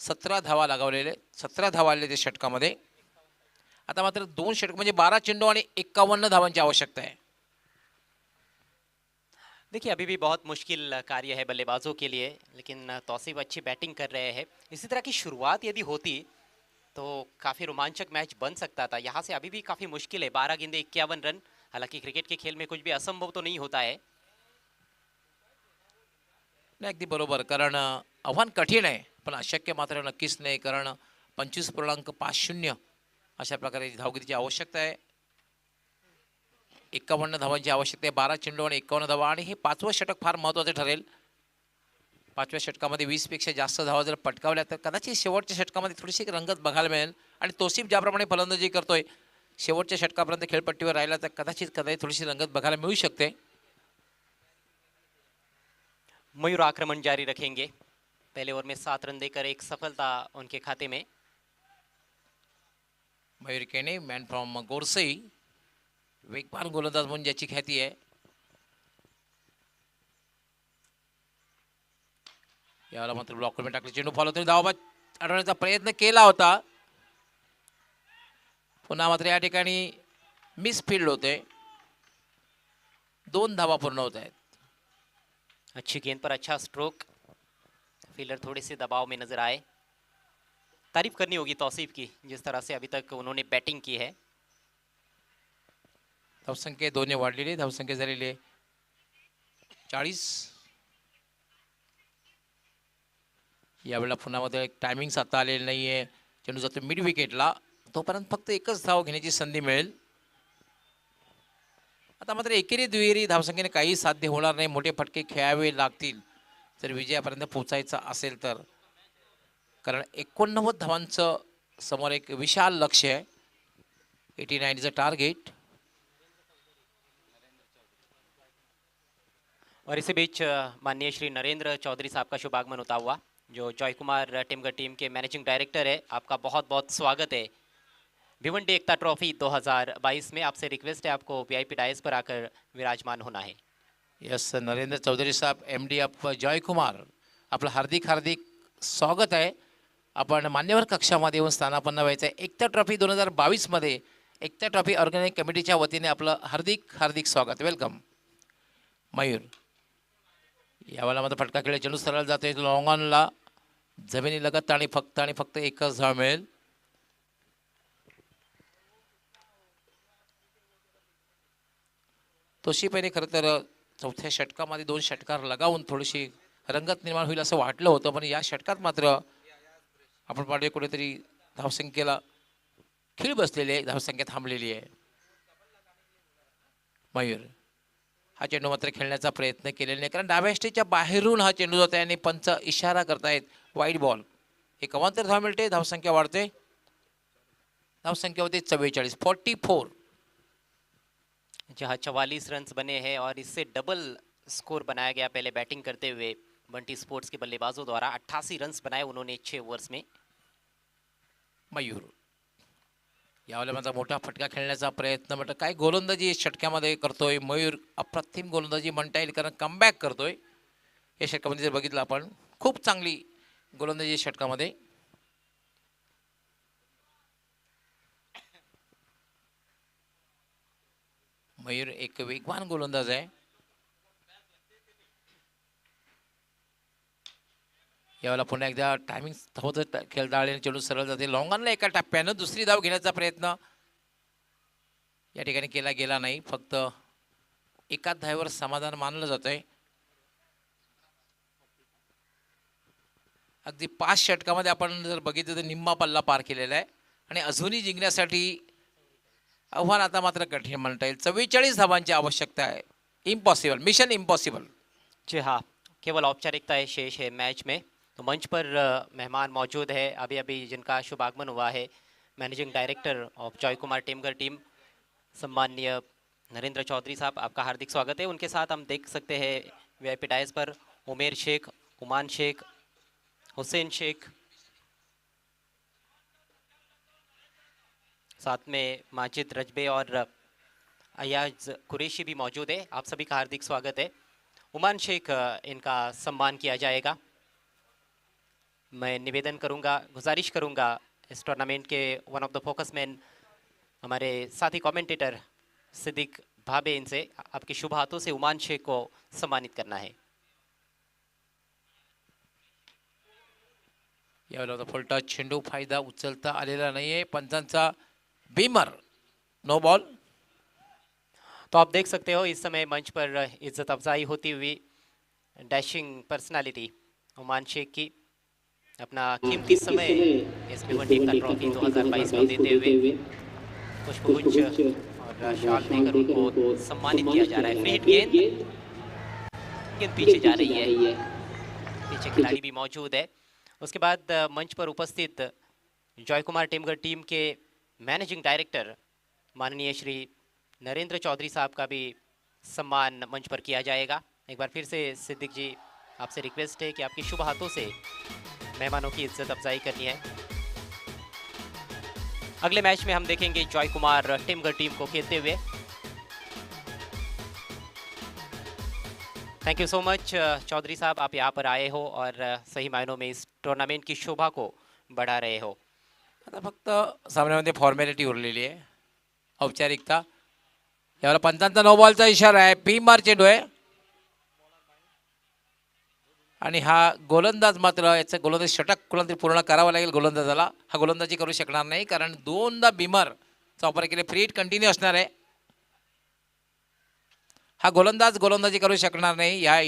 17 धावा लगावलेले, 17 धावा आले ते षटकामध्ये. आता मात्र 2 षटक म्हणजे 12 चेंडू आणि 51 धावांची आवश्यकता है. देखिए अभी भी बहुत मुश्किल कार्य है बल्लेबाजों के लिए, लेकिन तौसीफ अच्छी बैटिंग कर रहे हैं. इसी तरह की शुरुआत यदि होती तो काफ़ी रोमांचक मैच बन सकता था. यहाँ से अभी भी काफ़ी मुश्किल है. 12 गेंदे 51 रन. हालांकि क्रिकेट के खेल में कुछ भी असंभव तो नहीं होता है. नाही, अगदी बरोबर, कारण आव्हान कठीण आहे पण अशक्य मात्र नक्कीच नाही, कारण 25.50 अशा प्रकारे धावगतीची आवश्यकता आहे. 51 धावांची आवश्यकता आहे. 12 चेंडू आणि 51 धावा, आणि हे 5वं षटक फार महत्त्वाचं ठरेल. 5व्या षटकामध्ये 20 पेक्षा जास्त धावा जर पटकावल्या तर कदाचित शेवटच्या षटकामध्ये थोडीशी रंगत बघायला मिळेल. आणि तोसिफ ज्याप्रमाणे फलंदाजी करतोय शेवटच्या षटकापर्यंत खेळपट्टीवर राहिला तर कदाचित थोडीशी रंगत बघायला मिळू शकते. मयूर आक्रमण जारी रखेंगे. पहले ओवर में 7 रन देकर एक सफलता उनके खाते में. मयूर केने, मॅन फ्रॉम गोरसई, वेगवान गोलंदाज म्हणून ज्याची ख्याती आहे. याला मात्र ब्लॉकवर टाकले. चेंडू फॉलो तरी धावा अडवण्याचा प्रयत्न केला होता, पुन्हा मात्र या ठिकाणी मिस फील्ड होते. 2 धावा पूर्ण होत आहेत. अच्छी गेंद पर अच्छा स्ट्रोक. फील्डर थोड़े से दबाव में नजर आए. तारीफ करनी होगी तौसीफ की, जिस तरह से अभी तक उन्होंने बैटिंग की है. धावसंख्या 2 ने वाढलेली. धावसंख्या झालेली आहे 40. यावेळेला पुन्हा मध्ये एक टायमिंग आता आलेलं नाहीये. चेंडू जातो मिड विकेटला, तोपर्यंत फक्त एकच धाव घेण्याची संधी मिळेल. आता मात्र एकेरी दुहेरी धावसंख्येने काही साध्य होणार नाही. मोठे फटके खेळावे लागतील जर विजयापर्यंत पोहोचायचं असेल तर, कारण 89 धावांचं समोर एक विशाल लक्ष आहे. 89 इज अ टार्गेट. और इसी बीच माननीय श्री नरेंद्र चौधरी साहब का शुभ आगमन होता हुआ, जो जॉय कुमार टिमगर टीम के मैनेजिंग डायरेक्टर है. आपका बहुत बहुत स्वागत है भिवंडी एकता ट्रॉफी 2022 में. आपसे रिक्वेस्ट है आपको वीआईपी डायस पर आकर विराजमान होना है. यस, नरेंद्र चौधरी साहब, MD ऑफ जॉय कुमार, आपलं हार्दिक हार्दिक स्वागत आहे. आपण मान्यवर कक्षामध्ये येऊन स्थानापन्न व्हायचं आहे. एकता ट्रॉफी 2022 मध्ये एकता ट्रॉफी ऑर्गनायझिंग कमिटीच्या वतीने आपलं हार्दिक हार्दिक स्वागत. वेलकम. मयूर यावेळेला मात्र फटका खेळ. चेंडू सरळ जातोय लॉंग ऑनला, जमिनी लगत आणि फक्त एकच धाव मिळेल. तोशिफेने खरं तर 4थ्या षटकामध्ये 2 षटकार लगावून थोडीशी रंगत निर्माण होईल असं वाटलं होतं, पण या षटकात मात्र आपण पाहतोय कुठेतरी धावसंख्येला खीळ बसलेली आहे. धावसंख्या थांबलेली आहे. मयूर हा चेंडू मात्र खेळण्याचा प्रयत्न केलेला नाही, कारण डाव्या स्टेजच्या बाहेरून हा चेंडू जात आहे आणि पंच इशारा करतायत वाईट बॉल. एक अवांतर धाव मिळते. धावसंख्या वाढते. धावसंख्या होते 44. जहाँ 44 रन्स बने हैं और इससे डबल स्कोर बनाया गया पहले बैटिंग करते हुए बंटी स्पोर्ट्स के बल्लेबाजों द्वारा. 88 रन्स बनाए उन्होंने 6 ओवर्स में. मयूर यावेळेला माझा मोठा फटका खेळण्याचा प्रयत्न, म्हटलं काय गोलंदाजी षटक्यामध्ये करतोय मयूर. अप्रतिम गोलंदाजी म्हणता येईल, कारण कमबॅक करतोय. या षटकामध्ये जर बघितलं आपण, खूप चांगली गोलंदाजी षटकामध्ये. मयूर एक वेगवान गोलंदाज आहे. यावेळेला पुन्हा एकदा टायमिंग होत खेळ डाळीने चेंडू सरळ जाते लॉंग ऑनला. एका टप्प्यानं दुसरी धाव घेण्याचा प्रयत्न या ठिकाणी केला गेला नाही. फक्त एकाच धावेवर समाधान मानलं जातंय. अगदी 5 षटकामध्ये आपण जर बघितलं तर निम्मा पल्ला पार केलेला आहे आणि अजूनही जिंकण्यासाठी आव्हान आता मात्र कठीण म्हणता येईल. 44 धावांची आवश्यकता आहे. Impossible, mission impossible. जी हाँ, केवल औपचारिकताएं शेष है मैच में. तो मंच पर मेहमान मौजूद है अभी जिनका शुभ आगमन हुआ है. Managing director of Joy Kumar Temgar team, सम्माननीय नरेंद्र चौधरी साहब, आपका हार्दिक स्वागत है। उनके साथ हम देख सकते हैं वीआईपी डायस पर उमेर शेख, उमान शेख, हुसैन शेख, साथ में माजिद रजबे और अयाज कुरैशी भी मौजूद है। आप सभी का हार्दिक स्वागत है। उमान शेख इनका सम्मान किया जाएगा। मैं निवेदन करूंगा, गुजारिश करूंगा इस टूर्नामेंट के one of the focus man हमारे साथी कमेंटेटर सिद्दीक भाबे, इनसे आपके शुभ हाथों से उमान शेख को सम्मानित करना है। यावेळेला फुलटा चेंडू, फायदा उचलता आलेला नाहीये, पंचांचा बीमर, नो बॉल। तो आप देख सकते हो इस समय मंच पर इज्जत अफजाई होती हुई डैशिंग पर्सनालिटी उमान शेख की अपना कीमती समय इस भिवंडी एकता ट्रॉफी 2022 को देते हुए पुष्पगुच्छ और शाल देकर उनको सम्मानित किया जा रहा है। फ्री हिट गेंद पीछे जा रही है, पीछे खिलाड़ी भी मौजूद है। उसके बाद मंच पर उपस्थित जॉय कुमार टेमगर टीम के मैनेजिंग डायरेक्टर माननीय श्री नरेंद्र चौधरी साहब का भी सम्मान मंच पर किया जाएगा। एक बार फिर से सिद्दीक जी, आपसे रिक्वेस्ट है कि आपके शुभ हाथों से मेहमानों की इज्जत अफजाई करनी है। अगले मैच में हम देखेंगे जॉय कुमार टेमगर टीम को खेलते हुए। Thank you so much Chaudhary साहब, आप यहाँ पर आए हो और सही मायनों में इस टूर्नामेंट की शोभा को बढ़ा रहे हो। आता फक्त सामन्यामध्ये फॉर्मॅलिटी उरलेली आहे, औपचारिकता। यावेळेला पंचांचा नो बॉलचा इशारा आहे, बीमार चेंडू आहे आणि हा गोलंदाज मात्र याचं गोलंदाज षटक कुठून पूर्ण करावं लागेल गोलंदाजाला। हा गोलंदाजी करू शकणार नाही कारण दोनदा बीमरचा वापर केले, फ्री हिट कंटिन्यू असणार आहे। हा गोलंदाज गोलंदाजी करू शकणार नाही या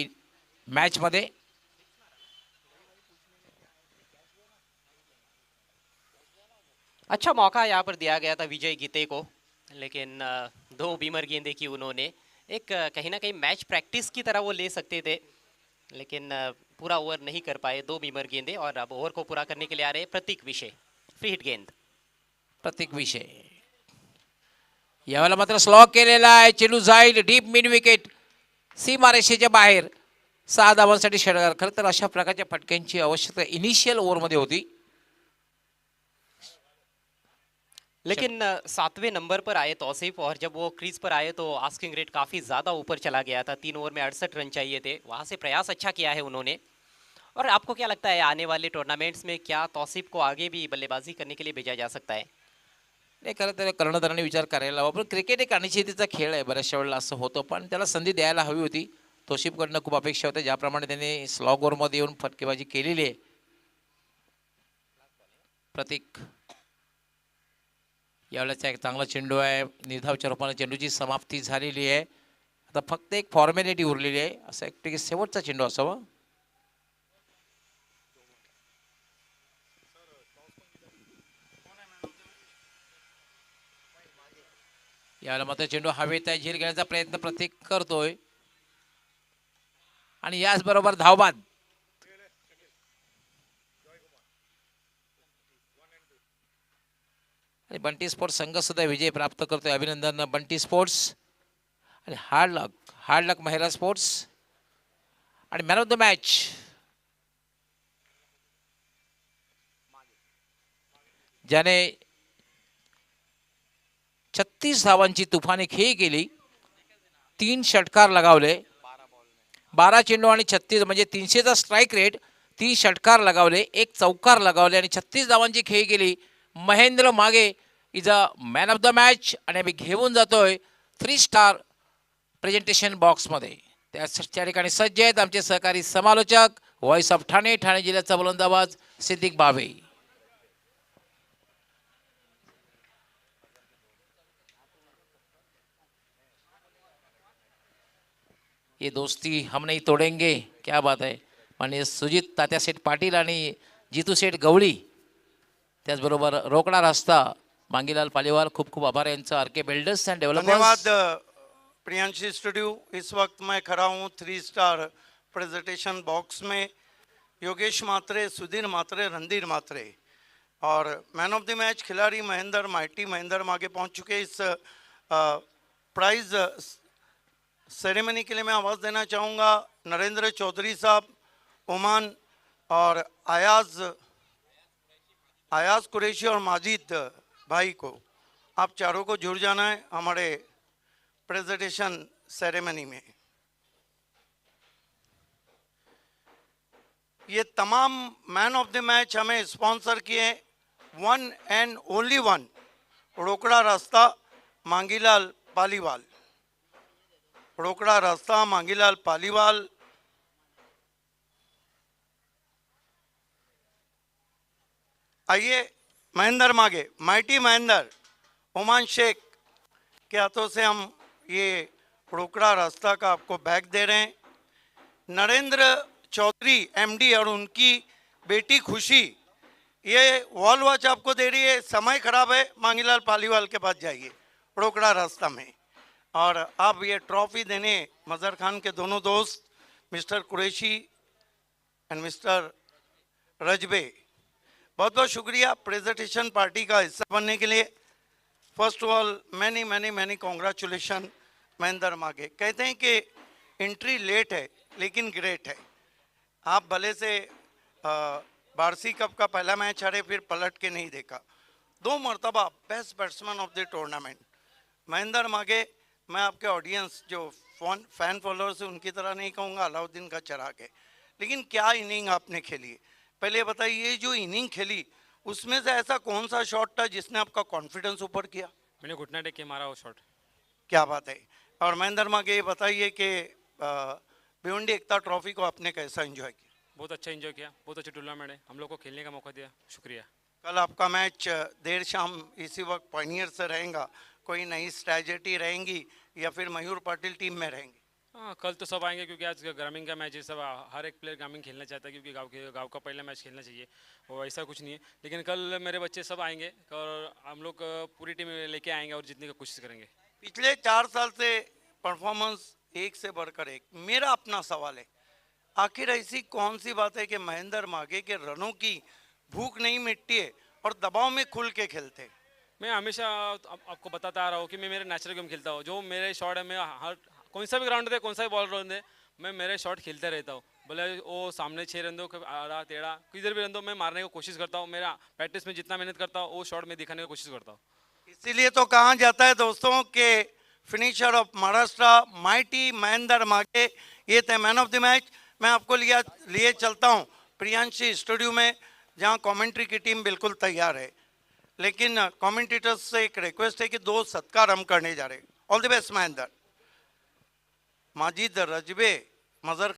मॅच मध्ये। अच्छा मौका यहाँ पर दिया गया था विजय गीते को, लेकिन दो बीमर गेंदें की उन्होंने। एक कहीं ना कहीं मैच प्रैक्टिस की तरह वो ले सकते थे, लेकिन पूरा ओवर नहीं कर पाए, दो बीमर गेंदें। और अब ओवर को पूरा करने के लिए आ रहे प्रतीक विषय, फ्री हिट गेंद। प्रतीक विषय यावेळेला मात्र स्लॉक केलेला आहे, चेंडू जाईल डीप मिड विकेट, सीमारेषेच्या बाहेर। 6 धावांसाठी षटकार। खरं तर अशा प्रकारच्या फटक्यांची आवश्यकता इनिशियल ओव्हरमध्ये होती, लेकिन 7वें नंबर पर आए तौसीफ, और जब वो क्रीज पर आए तो आस्किंग रेट काफ़ी ज़्यादा ऊपर चला गया था। 3 ओवर में 68 रन चाहिए थे, वहाँ से प्रयास अच्छा किया है उन्होंने। और आपको क्या लगता है आने वाले टूर्नामेंट्स में क्या तौसीफ को आगे भी बल्लेबाजी करने के लिए भेजा जा सकता है? नाही खरं तर कर्णधारांनी विचार करायला हवा, पण क्रिकेट एक अनिश्चिततेचा खेळ आहे, बऱ्याचशा वेळेला असं होतं, पण त्याला संधी द्यायला हवी होती। तौसीफकडनं खूप अपेक्षा होत्या, ज्याप्रमाणे त्याने स्लॉग ओव्हरमध्ये येऊन फटकेबाजी केलेली आहे। प्रतीक यावेळेचा एक चांगला चेंडू आहे, निर्धावच्या रूपाने चेंडूची समाप्ती झालेली आहे। आता फक्त एक फॉर्मॅलिटी उरलेली आहे, असं एक की शेवटचा चेंडू असावा। यावेळेला मात्र चेंडू हवेत आहे, झीर घेण्याचा प्रयत्न प्रतीक करतोय आणि याचबरोबर धावबाद। आणि बंटी स्पोर्ट्स संघ सुद्धा विजय प्राप्त करतोय, अभिनंदन बंटी स्पोर्ट्स। आणि हार्ड लक महिला स्पोर्ट्स। आणि मॅन ऑफ द मॅच ज्याने 36 धावांची तुफानी खेळी केली, 3 षटकार लगावले, 12 चेंडू आणि 36 म्हणजे 300चा स्ट्राईक रेट, 3 षटकार लगावले, 1 चौकार लगावले आणि 36 धावांची खेळी केली। महेंद्र मागे is a man of the match आणि आम्ही घेऊन जातोय 3 स्टार प्रेझेंटेशन बॉक्समध्ये। त्या ठिकाणी सज्ज आहेत आमचे सहकारी समालोचक, व्हॉइस ऑफ ठाणे, ठाणे जिल्ह्याचा बुलंदाबाज सिद्दीक भाबे। ये दोस्ती हम नहीं तोडेंगे, क्या बात है। माननीय सुजित तात्या सेठ पाटील आणि जितू सेठ गवळी, त्याचबरोबर रोकडा रस्ता मांगीलाल पालीवाल, खूप खूप आभार यांचं। RK builders and developers. धन्यवाद प्रियांशी स्टूडियो। इस वक्त मैं खड़ा हूँ 3 स्टार प्रेजेंटेशन बॉक्स में। योगेश मात्रे, सुधीर मात्रे, रणधीर मात्रे, और मैन ऑफ द मैच खिलाड़ी महेंद्र माइटी महेंद्र मागे पहुंच चुके हैं। इस प्राइज सेरेमनी के लिए मैं आवाज़ देना चाहूँगा नरेंद्र चौधरी साहब, ओमान और आयाज कुरैशी और माजिद भाई को। आप चारों को जुड़ जाना है हमारे प्रेजेंटेशन सेरेमनी में। ये तमाम मैन ऑफ द मैच हमें स्पॉन्सर किए वन एंड ओनली वन, रोकड़ा रास्ता मांगीलाल पालीवाल। रोकड़ा रास्ता मांगीलाल पालीवाल। आइए महेंद्र मागे, माइटी महेंद्र, ओमान शेख के हाथों से हम ये रोकड़ा रास्ता का आपको बैग दे रहे हैं। नरेंद्र चौधरी एमडी और उनकी बेटी खुशी ये वॉल वॉच आपको दे रही है। समय खराब है, मांगीलाल पालीवाल के पास जाइए रोकड़ा रास्ता में। और आप ये ट्रॉफी देने मजहर खान के दोनों दोस्त मिस्टर कुरैशी एंड मिस्टर रजबे, बहुत बहुत शुक्रिया प्रेजेंटेशन पार्टी का हिस्सा बनने के लिए। फर्स्ट ऑफ ऑल मैनी मैनी मैनी कॉन्ग्रेचुलेशन महेंद्र मागे। कहते हैं कि एंट्री लेट है लेकिन ग्रेट है। आप भले से बारसी कप का पहला मैच हारे, फिर पलट के नहीं देखा। 2 मरतबा best batsman of the tournament Mahendra मागे। मैं आपके ऑडियंस जो फैन फॉलोअर्स है उनकी तरह नहीं कहूँगा अलाउद्दीन का चराग है, लेकिन क्या इनिंग आपने खेली। पहले बताइए, जो इनिंग खेली उसमें से ऐसा कौन सा शॉट था जिसने आपका कॉन्फिडेंस ऊपर किया? मैंने घुटना टेक के मारा वो शॉट। क्या बात है। और महेंद्र मागे ये बताइए कि भिवंडी एकता ट्रॉफी को आपने कैसा एंजॉय किया? बहुत अच्छा एंजॉय किया, बहुत अच्छा टूर्नामेंट है, हम लोग को खेलने का मौका दिया, शुक्रिया। कल आपका मैच देर शाम इसी वक्त पॉइनियर से रहेगा, कोई नई स्ट्रैटेजी रहेंगी या फिर मयूर पाटिल टीम में रहेंगे? हाँ, कल तो सब आएंगे क्योंकि आज ग्रामीण का मैच है। सब हर एक प्लेयर ग्रामीण खेलना चाहता है क्योंकि गांव का पहला मैच खेलना चाहिए, और ऐसा कुछ नहीं है। लेकिन कल मेरे बच्चे सब आएंगे और हम लोग पूरी टीम लेके आएंगे और जीतने की कोशिश करेंगे। पिछले 4 साल से परफॉर्मेंस एक से बढ़कर एक। मेरा अपना सवाल है, आखिर ऐसी कौन सी बात है कि महेंद्र मागे के रनों की भूख नहीं मिटती है और दबाव में खुल के खेलते हैं? मैं हमेशा आपको बताता आ रहा हूँ कि मैं मेरे नेचुरल गेम खेलता हूँ। जो मेरे शॉट है, मैं हर कौन सा भी ग्राउंड दे, कौन सा भी बॉल राउंड दे, मैं मेरे शॉट खेलते रहता हूँ। भले वो सामने 6 रन दो, आड़ा टेढ़ा किधर भी रन दो, मैं मारने की कोशिश करता हूँ। मेरा प्रैक्टिस में जितना मेहनत करता हूँ वो शॉट में दिखाने की कोशिश करता हूँ। इसीलिए तो कहा जाता है दोस्तों के finisher of Maharashtra mighty Mahendra Mage. ये थे मैन ऑफ द मैच। मैं आपको लिए चलता हूँ प्रियांशी स्टूडियो में, जहाँ कमेंट्री की टीम बिल्कुल तैयार है। लेकिन कमेंटेटर्स से एक रिक्वेस्ट है कि 2 सत्कार हम करने जा रहे हैं। All the best Mahendra. Majid, Rajbe, Mazhar